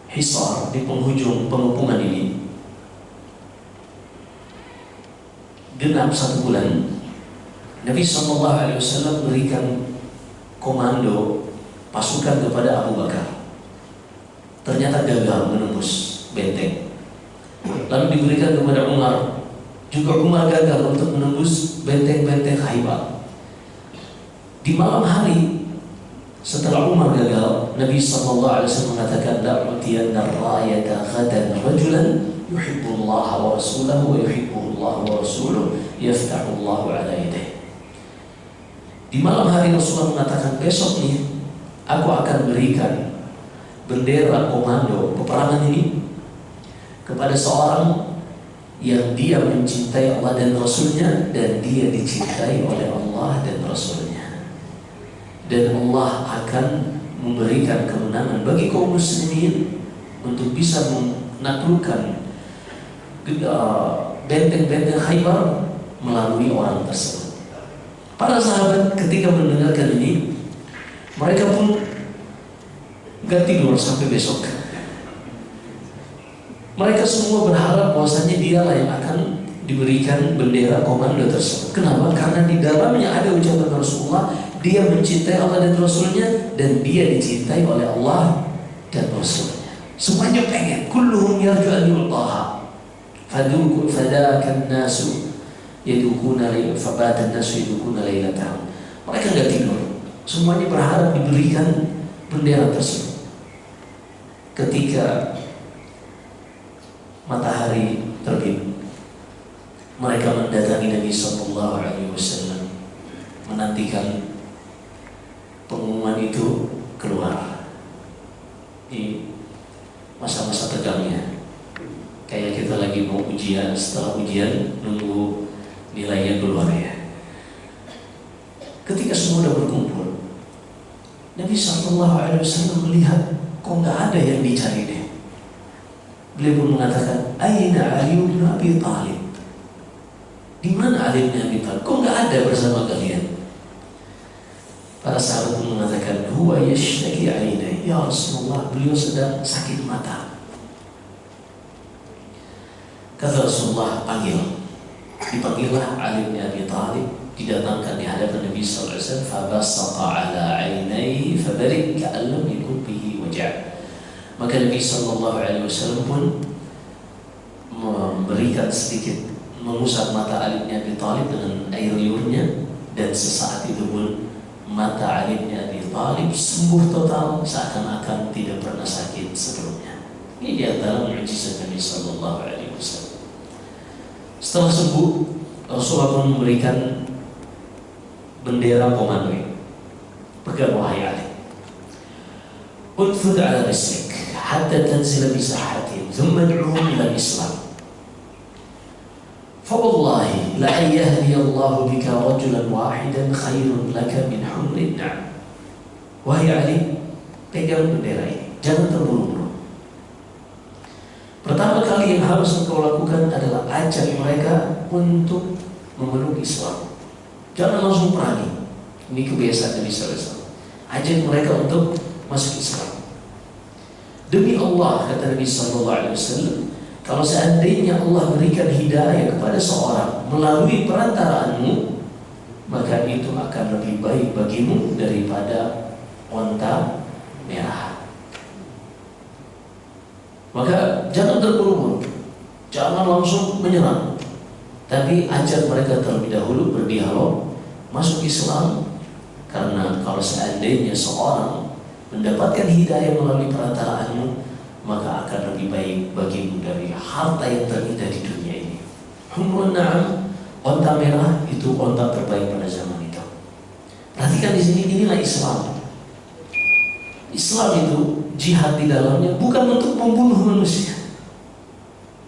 hisar, di penghujung pengepungan ini genap 1 bulan, Nabi Sallallahu Alaihi Wasallam berikan komando pasukan kepada Abu Bakar. Ternyata gagal menembus benteng. Lalu diberikan kepada Umar, juga Umar gagal untuk menembus benteng-benteng Khaybar. Di malam hari setelah Umar gagal, Nabi Sallallahu Alaihi Wasallam mengatakan, la'utiyanna rayata ghadan rajulan yuhibbullah wa rasulahu wa yuhibbullah wa rasuluhu yaftahullahu ala yadayhi. Di malam hari Rasulullah mengatakan, besok nih aku akan berikan bendera komando peperangan ini kepada seorang yang dia mencintai Allah dan Rasulnya, dan dia dicintai oleh Allah dan Rasulnya, dan Allah akan memberikan kemenangan bagi kaum muslimin untuk bisa menaklukkan benteng-benteng Khaybar melalui orang tersebut. Para sahabat ketika mendengarkan ini, mereka pun gak tidur sampai besok. Mereka semua berharap bahwasanya dialah yang akan diberikan bendera komando tersebut. Kenapa? Karena di dalamnya ada ucapan Rasulullah, dia mencintai Allah dan Rasulnya, dan dia dicintai oleh Allah dan Rasulnya. Semuanya pengen. Kulluhum yarju an yultaha fadakan nasu yadukuna fabatan nasu yadukuna laylatahum. Mereka gak tidur. Semuanya berharap diberikan bendera tersebut. Ketika matahari terbit, mereka mendatangi Nabi Sallallahu Alaihi Wasallam, menantikan pengumuman itu keluar. masa-masa tegangnya. Kayak kita lagi mau ujian, setelah ujian nunggu nilainya keluar ya. Ketika semua sudah berkumpul, Nabi SAW melihat kok nggak ada yang dicari deh. Beliau pun mengatakan, Aina Ali bin Abi Thalib? Di mana Ali bin Abi Thalib? Kok nggak ada bersama kalian? Para sahabat pun mengatakan, Huwa yashtaki ainai. Ya Rasulullah, beliau sedang sakit mata. Kata Rasulullah, panggil. Dipanggillah Ali bin Abi Thalib, didatangkan di hadapan Nabi SAW. Fabasaqa ala ainaihi fabarik ka'an lam yakun bihi wajah. Maka Nabi SAW pun memberikan sedikit, mengusap mata Ali bin Abi Thalib dengan air liurnya, dan sesaat itu pun mata Ali bin Abi Thalib sembuh total, seakan-akan tidak pernah sakit sebelumnya. Ini di antara mukjizat Nabi SAW. Setelah sembuh, Rasulullah pun memberikan bendera komando. Pegang wahai Ali, udfud ala rislik hatta tanzila bi sahatihim thumma ad'uhum ila al-islam. Fawallahi la yahdi Allah bika rajulan wahidan khairun laka min humrin na'am. Wahai Ali, pegang bendera ini, jangan terburu-buru. Pertama kali yang harus engkau lakukan adalah ajak mereka untuk memeluk Islam. Jangan langsung perangi. Ini kebiasaan Nabi SAW. Ajak mereka untuk masuk Islam. Demi Allah, kata Nabi SAW, kalau seandainya Allah berikan hidayah kepada seorang melalui perantaraanmu, maka itu akan lebih baik bagimu daripada onta merah. Maka jangan terburu-buru, jangan langsung menyerang, tapi ajak mereka terlebih dahulu berdialog, masuk Islam. Karena kalau seandainya seorang mendapatkan hidayah melalui perantaraanmu, maka akan lebih baik bagimu dari harta yang terindah di dunia ini. Humrun na'am, onta merah itu onta terbaik pada zaman itu. Perhatikan di sini, inilah Islam. Islam itu jihad di dalamnya bukan untuk membunuh manusia.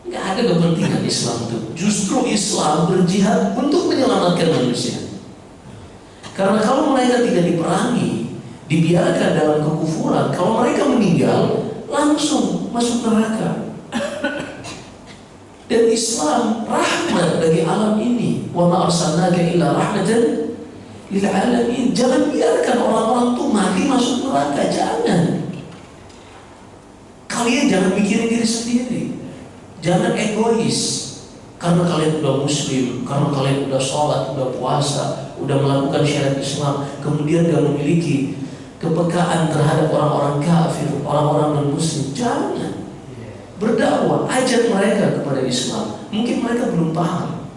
Nggak ada kepentingan Islam itu. Justru Islam berjihad untuk menyelamatkan manusia. Karena kalau mereka tidak diperangi, dibiarkan dalam kekufuran, kalau mereka meninggal langsung masuk neraka. Dan Islam rahmat bagi alam ini. Wa ma arsalnaka illa rahmatan lil alamin. Jangan biarkan orang-orang itu mati masuk neraka, jangan. Kalian jangan mikirin diri sendiri. Jangan egois. Karena kalian udah muslim, karena kalian udah sholat, udah puasa, udah melakukan syariat Islam, kemudian gak memiliki kepekaan terhadap orang-orang kafir, orang-orang non-muslim. Jangan. Berdakwah, ajak mereka kepada Islam. Mungkin mereka belum paham.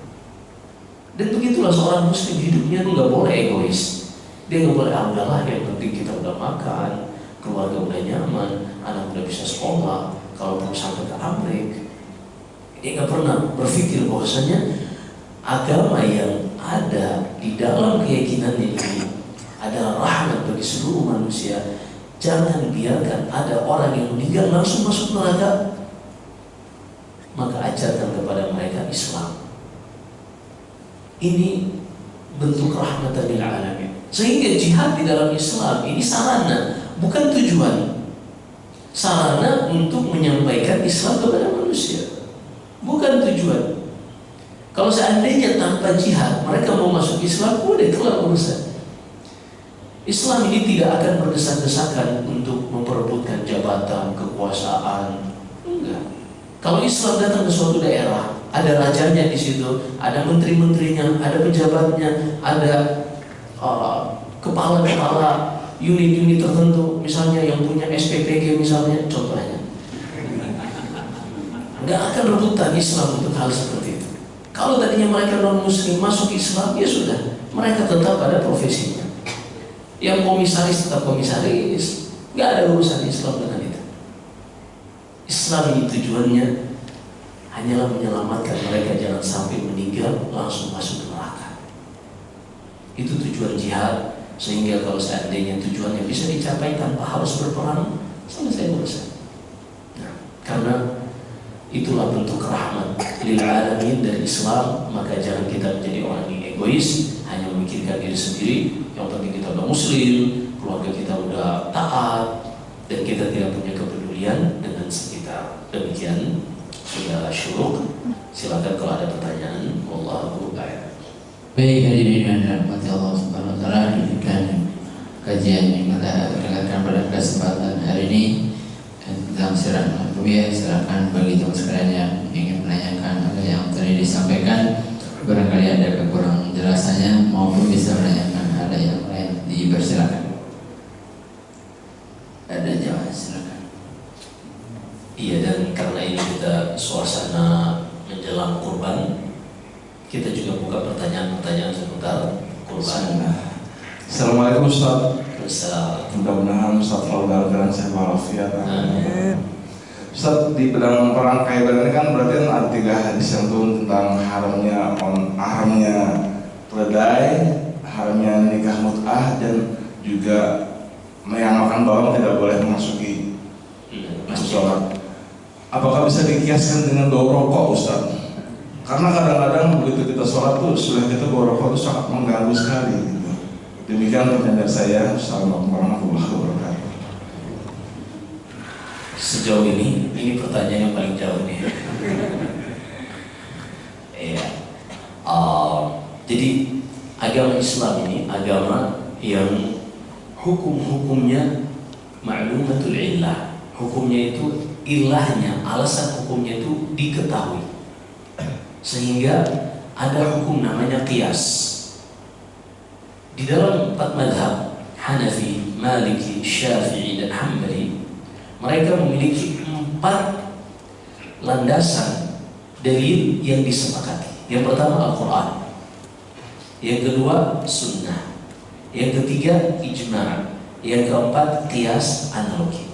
Dan begitulah seorang muslim hidupnya tuh gak boleh egois. Dia gak boleh, udahlah, yang penting kita udah makan, keluarga udah nyaman, anak udah bisa sekolah, kalaupun sampai ke Amerika. Dia gak pernah berpikir bahwasanya agama yang ada di dalam keyakinannya ini adalah rahmat bagi seluruh manusia. Jangan biarkan ada orang yang meninggal langsung masuk neraka. Maka ajarkan kepada mereka Islam. Ini bentuk rahmatan lil alamin. Sehingga jihad di dalam Islam ini sarana, bukan tujuan. Sarana untuk menyampaikan Islam kepada manusia, bukan tujuan. Kalau seandainya tanpa jihad mereka mau masuk Islam, boleh, kelar urusan. Islam ini tidak akan berdesak-desakan untuk memperebutkan jabatan, kekuasaan. Enggak. Kalau Islam datang ke suatu daerah, ada rajanya di situ, ada menteri-menterinya, ada pejabatnya, ada kepala-kepala unit-unit tertentu, misalnya yang punya SPPG misalnya, contohnya. Nggak akan rebutan Islam untuk hal seperti itu. Kalau tadinya mereka non-muslim masuk Islam, ya sudah, mereka tetap pada profesinya. Yang komisaris tetap komisaris, nggak ada urusan Islam dengan itu. Islam ini tujuannya hanyalah menyelamatkan mereka jangan sampai meninggal langsung masuk neraka. Itu tujuan jihad. Sehingga kalau seandainya tujuannya bisa dicapai tanpa harus berperang, selesai urusan. Nah, Karena itulah bentuk rahmat lil alamin dari Islam. Maka jangan kita menjadi orang yang egois, hanya memikirkan diri sendiri. Yang penting kita udah muslim, keluarga kita udah taat, dan kita tidak punya kepedulian dengan sekitar. Demikian sudah syuruk. Silakan kalau ada pertanyaan. Wallahu a'lam. Baik, hadirin yang dirahmati Allah Subhanahu wa taala, demikian kajian yang kita dengarkan pada kesempatan hari ini tentang sirah Nabawiyah. Silakan bagi teman sekalian yang ingin menanyakan apa yang tadi disampaikan, barangkali ada kekurangan jelasannya maupun bisa menanyakan ada yang lain, dipersilakan. Ada jawab, silakan. Iya, dan karena ini kita suasana menjelang kurban, kita juga buka pertanyaan-pertanyaan seputar kurban. Assalamualaikum Ustaz. Ustaz, Mudah-mudahan Ustaz selalu dalam keadaan sehat walafiat. Amin. Ustaz, di pedang perang Khaybar ini kan berarti ada 3 hadis yang turun tentang haramnya keledai, haramnya nikah mut'ah, dan juga yang makan bawang tidak boleh memasuki sholat. Apakah bisa dikiaskan dengan bau rokok, Ustaz? Karena kadang-kadang begitu kita sholat tuh sudah kita bau rokok itu sangat mengganggu sekali. Gitu. Demikian pertanyaan saya. Assalamualaikum warahmatullahi wabarakatuh. sejauh ini pertanyaan yang paling jauh nih. Iya. Jadi agama Islam ini agama yang hukum-hukumnya ma'lumatul illah. Hukumnya itu ilahnya, alasan hukumnya itu diketahui. Sehingga ada hukum namanya qiyas. Di dalam 4 mazhab, Hanafi, Maliki, Syafi'i, dan Hambali, mereka memiliki 4 landasan dalil yang disepakati. Yang pertama Al-Quran, yang kedua Sunnah, yang ketiga Ijma', yang keempat qiyas analogi.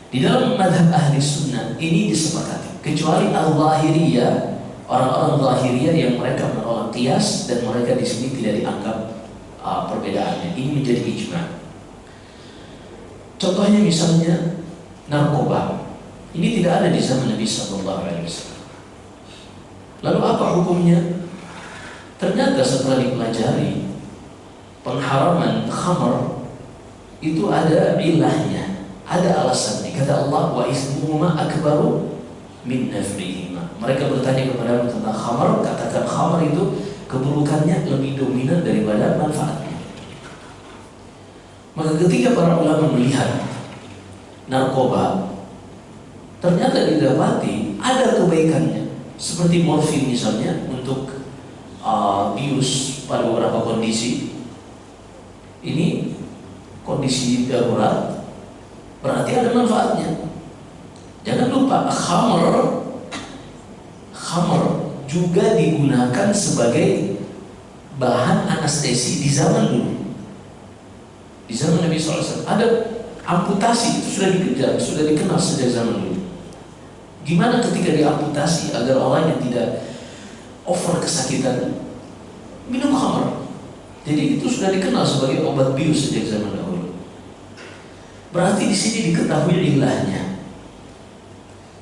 Di dalam mazhab ahli sunnah ini disepakati, kecuali al-zahiriyah, orang-orang zahiriyah yang mereka menolak qiyas dan mereka di sini tidak dianggap perbedaannya. Ini menjadi ijma'. Contohnya misalnya narkoba. Ini tidak ada di zaman Nabi Sallallahu Alaihi Wasallam. Lalu apa hukumnya? Ternyata setelah dipelajari, pengharaman khamr itu ada ilahnya, ada alasannya. Kata Allah, wa ismuhuma akbaru min nafrihima. Mereka bertanya kepada tentang khamr, katakan khamr itu keburukannya lebih dominan daripada manfaatnya. Maka ketika para ulama melihat narkoba, ternyata didapati ada kebaikannya, seperti morfin misalnya untuk bius pada beberapa kondisi. Ini kondisi darurat, berarti ada manfaatnya. Jangan lupa khamr juga digunakan sebagai bahan anestesi di zaman dulu. Di zaman Nabi SAW ada amputasi, itu sudah dikejar, sudah dikenal sejak zaman dulu. Gimana ketika diamputasi agar orang yang tidak over kesakitan, minum khamr. Jadi itu sudah dikenal sebagai obat bius sejak zaman dahulu. Berarti di sini diketahui ilahnya.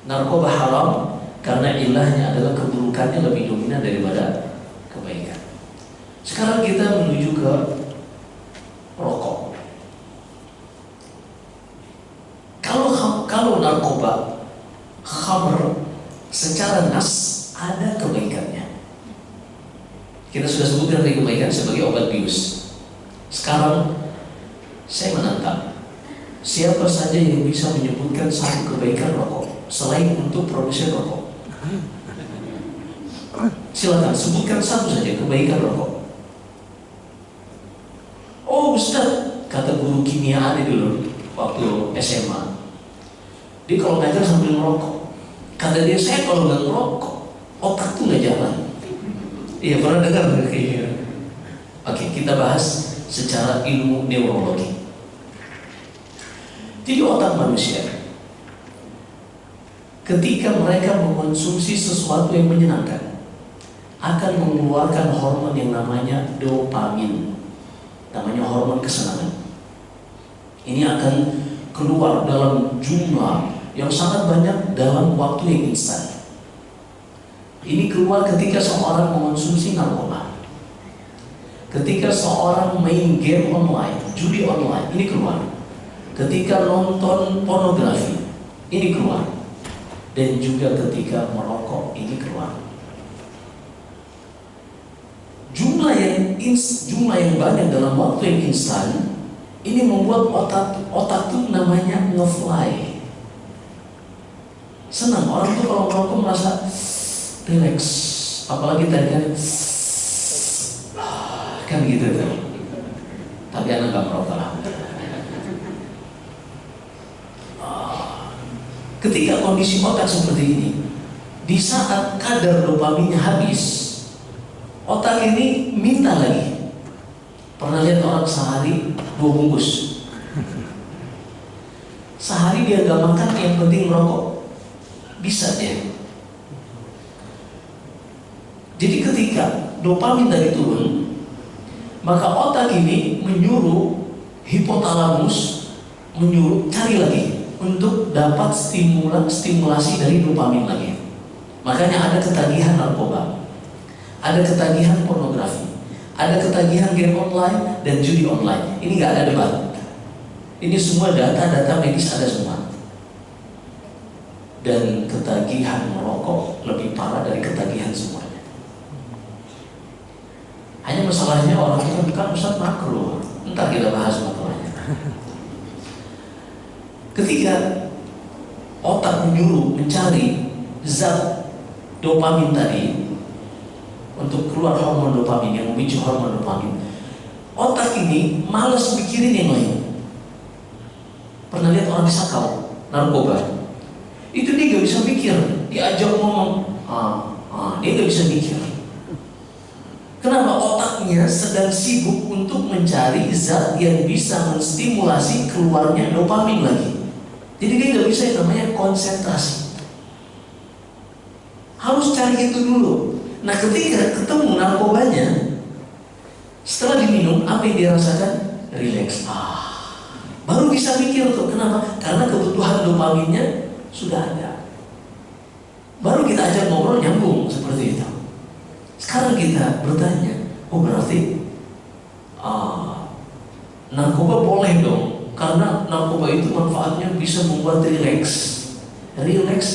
Narkoba haram karena ilahnya adalah keburukannya lebih dominan daripada kebaikan. Sekarang kita menuju ke rokok. Kalau narkoba, khamr, secara nas ada kebaikannya. Kita sudah sebutkan tadi kebaikan sebagai obat bius. Sekarang saya menantang, siapa saja yang bisa menyebutkan satu kebaikan rokok selain untuk produsen rokok? Silakan sebutkan satu saja kebaikan rokok. Oh Ustaz, kata guru kimia ada dulu waktu SMA, dia kalau ngajar sambil ngerokok. Kata dia, saya kalau nggak ngerokok otak tuh nggak jalan. Iya, pernah dengar kayak gitu. Oke, kita bahas secara ilmu neurologi. Jadi otak manusia, ketika mereka mengkonsumsi sesuatu yang menyenangkan, akan mengeluarkan hormon yang namanya dopamin, namanya hormon kesenangan. Ini akan keluar dalam jumlah yang sangat banyak dalam waktu yang instan. Ini keluar ketika seorang mengonsumsi narkoba, ketika seorang main game online, judi online, ini keluar. Ketika nonton pornografi, ini keluar. Dan juga ketika merokok, ini keluar. Jumlah yang banyak dalam waktu yang instan, ini membuat otak tuh namanya nge-fly. Senang, orang tuh kalau merokok merasa relax. Apalagi tadi kan gitu tuh. Tapi anak gak merokok lah. Ketika kondisi otak seperti ini, di saat kadar dopaminnya habis, otak ini minta lagi. Pernah lihat orang sehari 2 bungkus, sehari dia gak makan, yang penting merokok, bisa dia. Jadi ketika dopamin tadi turun, maka otak ini menyuruh hipotalamus, menyuruh cari lagi untuk dapat stimulasi dari dopamin lagi. Makanya ada ketagihan narkoba, ada ketagihan pornografi, ada ketagihan game online dan judi online. Ini nggak ada debat. Ini semua data medis ada semua. Dan ketagihan merokok lebih parah dari ketagihan semuanya. Hanya masalahnya orang itu kan Ustaz makruh. Ntar kita bahas masalahnya. Ketika otak menyuruh mencari zat dopamin tadi untuk keluar hormon dopamin yang memicu hormon dopamin, otak ini malas mikirin yang lain. Pernah lihat orang disakau narkoba? Itu dia gak bisa mikir, diajak ngomong, dia gak bisa mikir. Kenapa? Otaknya sedang sibuk untuk mencari zat yang bisa menstimulasi keluarnya dopamin lagi. Jadi dia nggak bisa yang namanya konsentrasi. Harus cari itu dulu. Nah ketika ketemu narkobanya, setelah diminum, apa yang dia rasakan? Relax. Baru bisa mikir tuh. Kenapa? Karena kebutuhan dopaminnya sudah ada. Baru kita ajak ngobrol, nyambung seperti itu. Sekarang kita bertanya, berarti narkoba boleh dong? Karena narkoba itu manfaatnya bisa membuat relax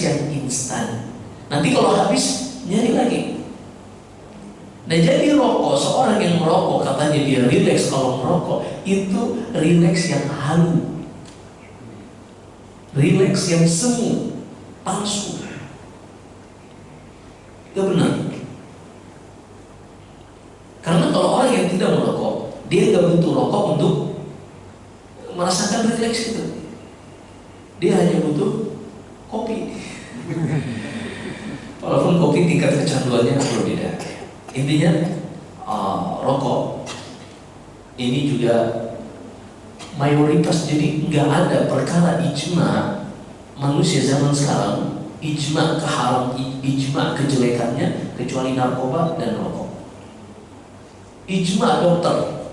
yang instan. Nanti kalau habis nyari lagi. Nah jadi rokok, seorang yang merokok katanya dia relax kalau merokok, itu relax yang halu, relax yang semu, palsu. Gak benar. Karena kalau orang yang tidak merokok, dia gak butuh rokok untuk merasakan relax itu. Dia hanya butuh kopi. Walaupun kopi tingkat kecanduannya berbeda. Intinya rokok ini juga mayoritas, jadi nggak ada perkara ijma manusia zaman sekarang, ijma keharam, ijma kejelekannya kecuali narkoba dan rokok. Ijma dokter,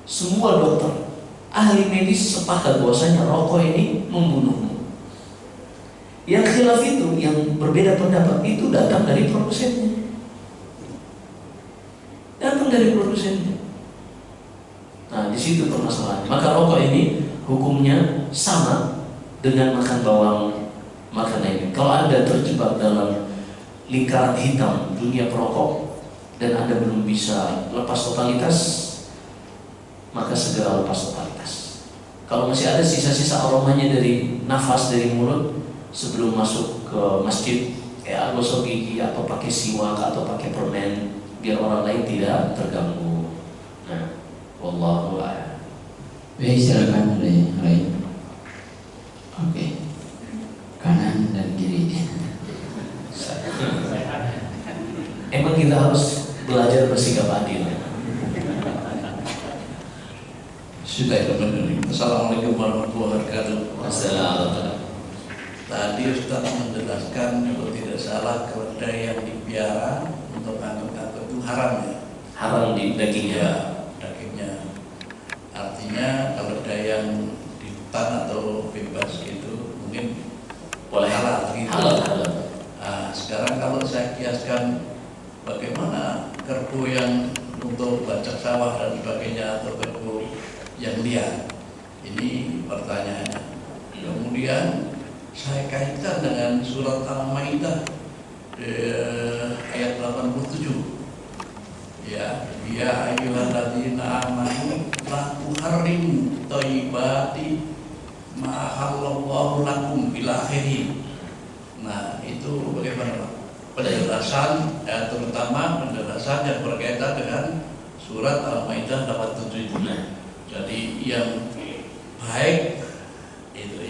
semua dokter, ahli medis sepakat bahwasanya rokok ini membunuhmu. Yang khilaf itu, yang berbeda pendapat itu datang dari produsennya. Nah, di situ permasalahannya. Maka rokok ini hukumnya sama dengan makan bawang, makan lainnya. Kalau Anda terjebak dalam lingkaran hitam dunia perokok dan Anda belum bisa lepas totalitas, maka segera lepas totalitas. Kalau masih ada sisa-sisa aromanya dari nafas dari mulut sebelum masuk ke masjid, gosok gigi atau pakai siwak atau pakai permen biar orang lain tidak terganggu. Nah, wallahu a'lam. Baik, silakan lain. Oke. Kanan dan kiri. Emang kita harus belajar bersikap adil. Sudah itu benar. Assalamualaikum warahmatullahi wabarakatuh. Assalamualaikum. Tadi Ustaz menjelaskan kalau tidak salah keledai yang dipiara untuk angkut-angkut itu haram ya. Haram di dagingnya. Dagingnya. Artinya keledai yang di hutan atau bebas itu mungkin halal. Nah, sekarang kalau saya kiaskan bagaimana kerbau yang untuk bajak sawah dan sebagainya atau kerbau yang liar, ini pertanyaannya. Kemudian saya kaitkan dengan surat Al-Maidah ayat 87. Ya ayyuhalladzina amanu la tuharrimu thayyibati ma halallahu lakum ila akhirih. Nah, itu bagaimana Pak? Penjelasan terutama penjelasan yang berkaitan dengan surat Al-Maidah 87 itu. Jadi yang baik itu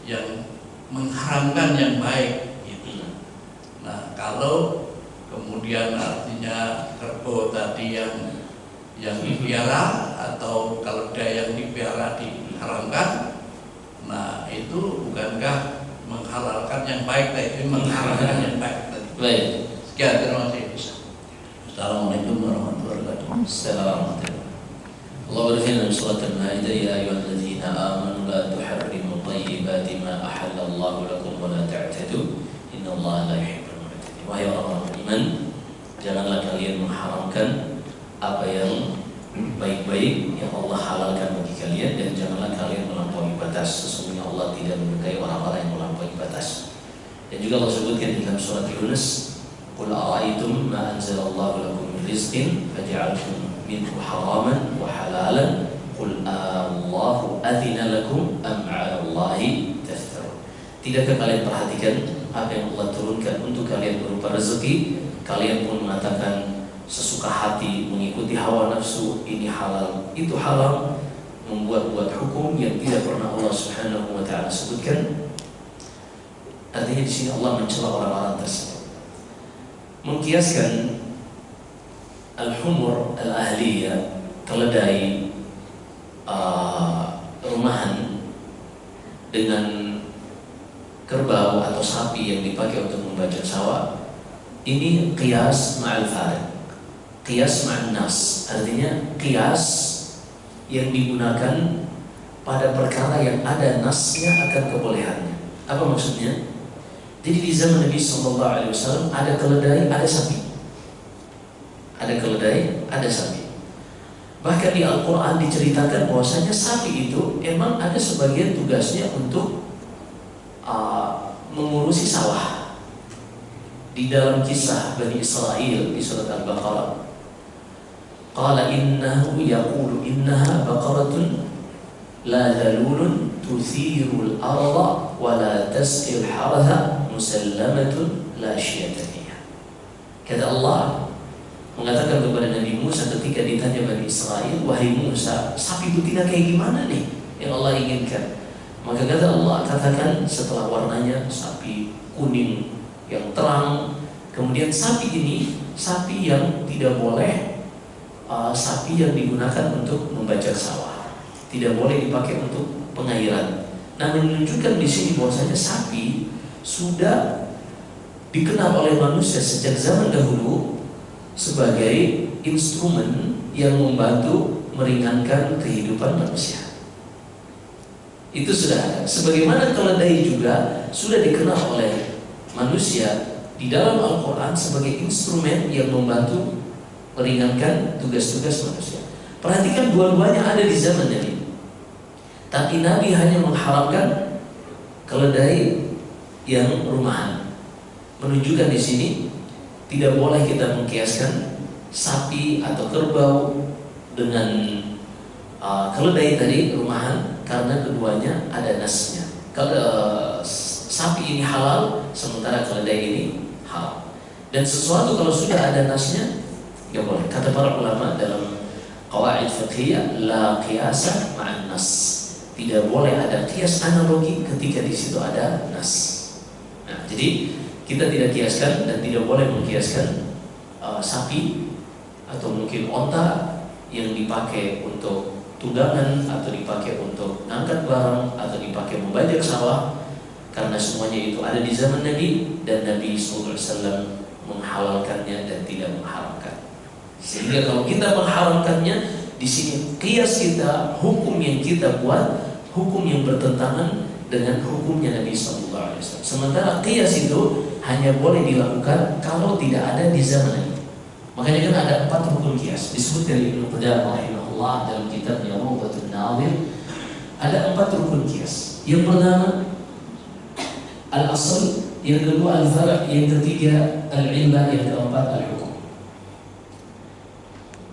yang mengharamkan yang baik itu. Nah, kalau kemudian artinya kerbau tadi yang dipelihara atau keledai yang dipelihara diharamkan, nah itu bukankah menghalalkan yang baik tadi, mengharamkan yang baik tadi. Baik. Sekian, terima kasih. Assalamualaikum warahmatullahi wabarakatuh. Assalamualaikum. Allah berfirman dalam surat Al-Maidah, ya ayyuhalladzina amanu la tuharrimu thayyibati ma ahallallahu lakum wa la ta'tadu innallaha la yuhibbul mu'tadin. Wahai orang-orang beriman, janganlah kalian mengharamkan apa yang baik-baik yang Allah halalkan bagi kalian, dan janganlah kalian melampaui batas. Sesungguhnya Allah tidak menyukai orang-orang yang melampaui batas. Dan juga Allah sebutkan dalam surat Yunus, qul ara'aytum ma anzalallahu lakum min rizqin faj'altum minhu haraman wa halalan qul Allahu adzina lakum am 'ala Allahi taftarun. Tidakkah kalian perhatikan apa yang Allah turunkan untuk kalian berupa rezeki, kalian pun mengatakan sesuka hati mengikuti hawa nafsu, ini halal, itu haram, membuat-buat hukum yang tidak pernah Allah Subhanahu wa taala sebutkan. Artinya di sini Allah mencela orang-orang tersebut. Mengkiaskan al-humur al-ahliyah, keledai rumahan, dengan kerbau atau sapi yang dipakai untuk membajak sawah, ini qiyas ma'al farid, qiyas ma'al nas. Artinya qiyas yang digunakan pada perkara yang ada nasnya akan kebolehannya. Apa maksudnya? Jadi di zaman Nabi SAW ada keledai, ada sapi. Ada keledai, ada sapi. Bahkan di Al-Quran diceritakan bahwasanya sapi itu emang ada sebagian tugasnya untuk mengurusi sawah. Di dalam kisah Bani Israel di surat Al-Baqarah, qala innahu yaqulu innaha baqaratun la dhalulun tuthirul arda wa la tasqil hartha musallamatun la syiyata fiha. Kata Allah mengatakan kepada Nabi Musa ketika ditanya Bani Israel, wahai Musa, sapi betina kayak gimana nih yang Allah inginkan? Maka kata Allah, katakan setelah warnanya sapi kuning yang terang, kemudian sapi ini sapi yang tidak boleh, sapi yang digunakan untuk membajak sawah, tidak boleh dipakai untuk pengairan. Nah, menunjukkan di sini bahwasanya sapi sudah dikenal oleh manusia sejak zaman dahulu sebagai instrumen yang membantu meringankan kehidupan manusia. Itu sudah ada. Sebagaimana keledai juga sudah dikenal oleh manusia di dalam Al-Quran sebagai instrumen yang membantu meringankan tugas-tugas manusia. Perhatikan, dua-duanya ada di zaman Nabi. Tapi Nabi hanya mengharamkan keledai yang rumahan. Menunjukkan di sini tidak boleh kita mengkiaskan sapi atau kerbau dengan keledai tadi rumahan, karena keduanya ada nasnya. Kalau sapi ini halal, sementara keledai ini haram. Dan sesuatu kalau sudah ada nasnya, nggak boleh. Kata para ulama dalam qawaid fiqhiyah, la qiyasa ma'an nas. Tidak boleh ada qiyas analogi ketika di situ ada nas. Nah, jadi kita tidak kiaskan dan tidak boleh mengkiaskan sapi atau mungkin onta yang dipakai untuk tunggangan atau dipakai untuk angkat barang atau dipakai membajak sawah, karena semuanya itu ada di zaman Nabi dan Nabi SAW menghalalkannya dan tidak mengharamkan. Sehingga kalau kita mengharamkannya, di sini qiyas kita, hukum yang kita buat, hukum yang bertentangan dengan hukumnya Nabi Sallallahu Alaihi Wasallam. Sementara qiyas itu hanya boleh dilakukan kalau tidak ada di zaman Nabi. Makanya kan ada 4 rukun qiyas. Disebut dari Ibnu Qudamah rahimahullah dalam kitabnya Rawdatun Nadhir. Ada 4 rukun qiyas. Yang pertama al-asl, yang kedua al-far', yang ketiga al-illah, yang keempat al-hukum.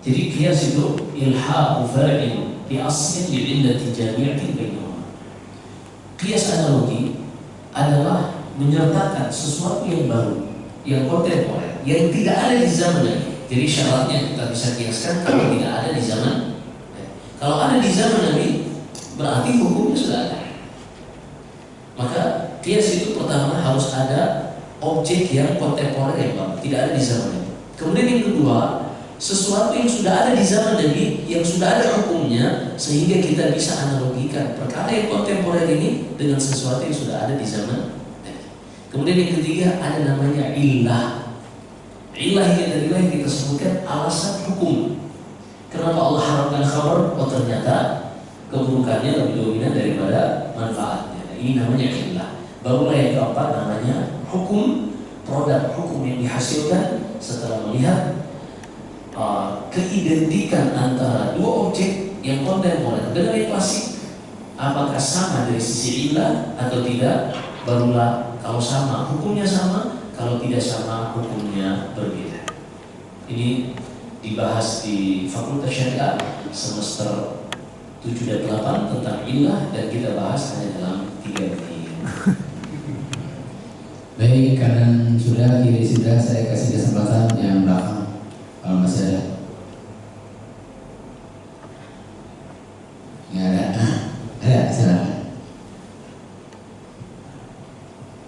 Jadi qiyas itu ilhaqu far'in bi aslin li'illati jami'atin bainahuma. Qiyas analogi adalah menyertakan sesuatu yang baru, yang kontemporer, yang tidak ada di zaman Nabi. Jadi syaratnya kita bisa kiaskan kalau tidak ada di zaman Nabi. Kalau ada di zaman Nabi, berarti hukumnya sudah ada. Maka qiyas itu pertama harus ada objek yang kontemporer yang baru, tidak ada di zaman Nabi. Kemudian yang kedua, sesuatu yang sudah ada di zaman Nabi, yang sudah ada hukumnya, sehingga kita bisa analogikan perkara yang kontemporer ini dengan sesuatu yang sudah ada di zaman Nabi. Kemudian yang ketiga ada namanya illah. Illah yang kita sebutkan alasan hukum. Kenapa Allah haramkan khamr? Oh ternyata keburukannya lebih dominan daripada manfaatnya. Ini namanya illah. Barulah yang keempat namanya hukum, produk hukum yang dihasilkan setelah melihat keidentikan antara dua objek yang kontemporer dengan yang klasik, apakah sama dari sisi illah atau tidak. Barulah kalau sama hukumnya sama, kalau tidak sama hukumnya berbeda. Ini dibahas di Fakultas Syariah semester 7 dan 8 tentang illah, dan kita bahas hanya dalam 3 menit. Baik, kanan sudah, kiri sudah, saya kasih kesempatan yang belakang kalau masih ada. Nggak ada. Ada, silakan.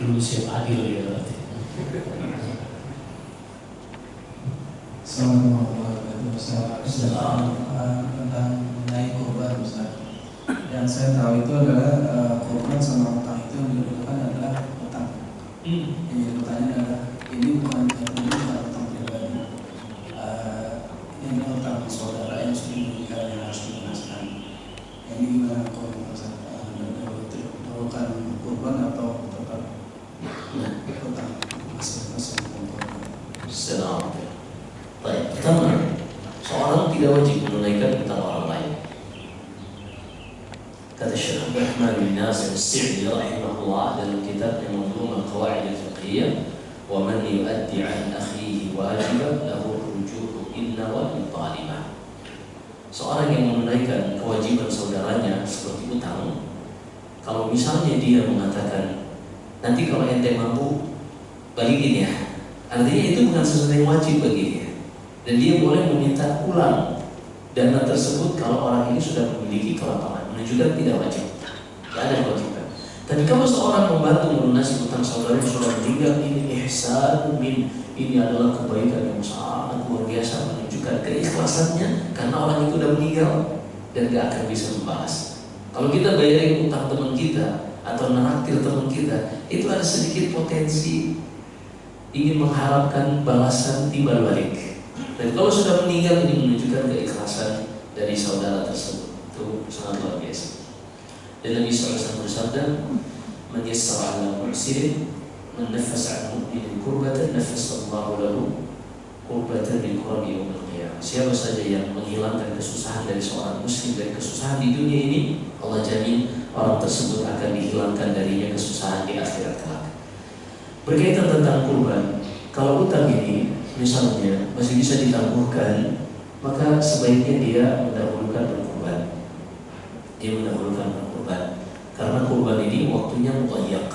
Belum siap adil ya berarti. Assalamualaikum warahmatullahi wabarakatuh. Tentang mengenai kurban, Ustaz. Yang saya tahu itu adalah kurban sama utang itu yang dilakukan adalah utang. Jadi pertanyaan adalah ini bukan utang pribadi. Ini utang saudara yang sudah menikah yang harus dilunaskan. Ini gimana kurban, Ustaz? Bukan kurban atau tetap utang masing-masing kurban? Assalamualaikum. Baik, pertama, seorang tidak wajib menunaikan utang orang lain. Kata Syekh Rahman bin Nasir As-Sa'di rahimahullah dalam kitabnya Manzumah Qawaid al-Fiqhiyah, "Wa man yu'addi 'an akhihi wajiban lahu ruju'u inna wa talibah." Seorang yang menunaikan kewajiban saudaranya seperti utang, kalau misalnya dia mengatakan, nanti kalau ente mampu balikin ya, artinya itu bukan sesuatu yang wajib bagi dia. Dan dia boleh meminta ulang dana tersebut kalau orang ini sudah memiliki kelapangan, menunjukkan tidak wajib, tidak ada kewajiban. Tapi kalau seorang membantu melunasi utang saudara yang sudah meninggal, ini ihsan ini adalah kebaikan yang sangat luar biasa, menunjukkan keikhlasannya karena orang itu sudah meninggal dan gak akan bisa membalas. Kalau kita bayarin utang teman kita atau naraktir teman kita, itu ada sedikit potensi ingin mengharapkan balasan timbal balik. Dan kalau sudah meninggal, ini menunjukkan keikhlasan dari saudara tersebut. Itu sangat luar biasa. Dan Nabi SAW bersabda, "Man yassara 'ala mu'sirin, man nafasa 'an mu'minin kurbatan, nafasa Allahu lahu kurbatan min kurabi yaumil qiyamah." Siapa saja yang menghilangkan kesusahan dari seorang muslim, dari kesusahan di dunia ini, Allah jamin orang tersebut akan dihilangkan darinya kesusahan di akhirat kelak. Berkaitan tentang kurban, kalau utang ini misalnya masih bisa ditangguhkan, maka sebaiknya dia mendahulukan berkurban. Karena kurban ini waktunya muqayyad.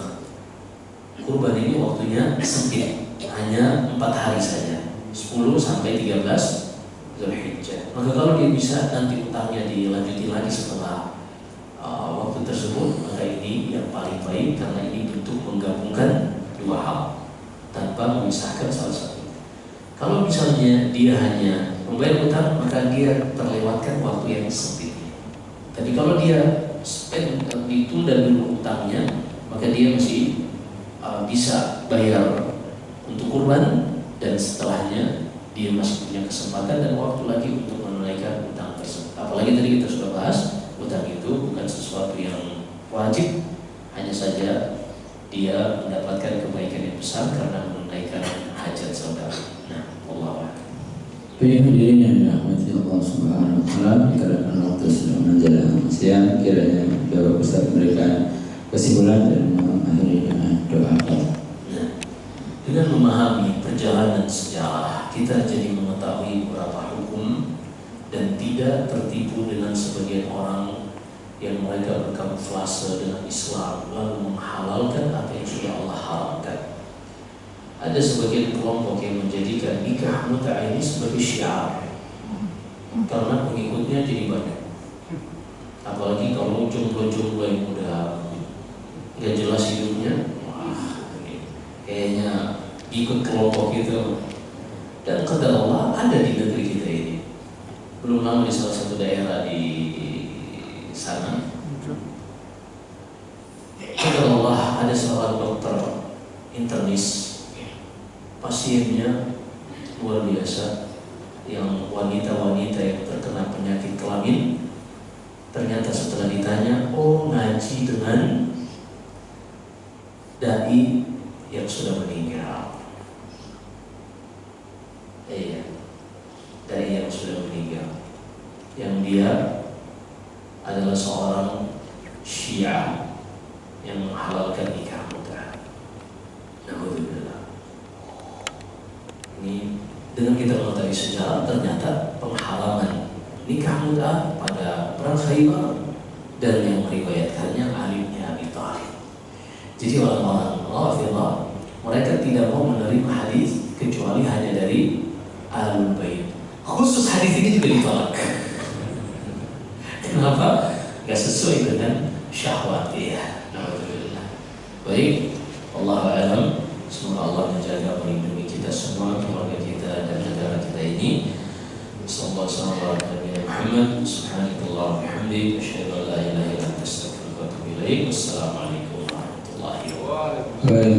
Kurban ini waktunya sempit, hanya 4 hari saja, 10 sampai 13 Zulhijjah. Maka kalau dia bisa nanti utangnya dilanjuti lagi setelah waktu tersebut, maka ini yang paling baik, karena ini bentuk menggabungkan dua hal tanpa memisahkan salah satu. Kalau misalnya dia hanya membayar utang, maka dia terlewatkan waktu yang sempit. Tapi kalau dia ditunda dulu utangnya, maka dia masih bisa bayar untuk kurban, dan setelahnya dia masih punya kesempatan dan waktu lagi untuk menunaikan utang tersebut. Apalagi tadi kita sudah bahas, utang itu bukan sesuatu yang wajib, Hanya saja dia mendapatkan kebaikan yang besar karena menunaikan hajat saudara. Nah, Allah. Baik, hadirin yang dirahmati Allah Subhanahu wa taala, dikarenakan waktu sudah menjelang siang, kiranya Bapak Ustaz memberikan kesimpulan dan mengakhiri dengan doa. Nah, dengan memahami perjalanan sejarah, kita jadi mengetahui beberapa hukum dan tidak tertipu dengan sebagian orang yang mereka berkamuflase dengan Islam lalu menghalalkan apa yang sudah Allah haramkan. Ada sebagian kelompok yang menjadikan nikah mut'ah ini sebagai syiar karena pengikutnya jadi banyak. Apalagi kalau jomblo-jomblo yang udah gak jelas hidupnya, wah, kayaknya ikut kelompok itu. Dan qadar Allah ada di negeri kita ini. Belum lama di salah satu daerah di sana, qadar Allah ada seorang dokter internis, pasiennya luar biasa, yang wanita-wanita yang terkena penyakit kelamin. Ternyata setelah ditanya, oh ngaji dengan dai yang sudah meninggal. Iya, dai yang sudah meninggal, yang dia adalah seorang Syiah yang menghalalkan nikah mut'ah. Alhamdulillah. Ini dengan kita mengetahui sejarah, ternyata penghalalan nikah mut'ah pada perang Khaybar dan yang meriwayatkannya Ali bin Abi Thalib. Jadi orang-orang Rafidhah mereka tidak mau menerima hadis kecuali hanya dari Ahlul Bait. Khusus hadis ini juga ditolak. Kenapa? Gak sesuai dengan syahwat ya. Alhamdulillah. Baik, Allahu a'lam. Semoga Allah menjaga melindungi kita semua, keluarga kita dan negara kita ini. Sallallahu alaihi wa sallam. Subhanallahi wa bihamdihi, asyhadu an la ilaha illa anta, astaghfiruka wa atubu ilaik. Wassalamualaikum warahmatullahi wabarakatuh.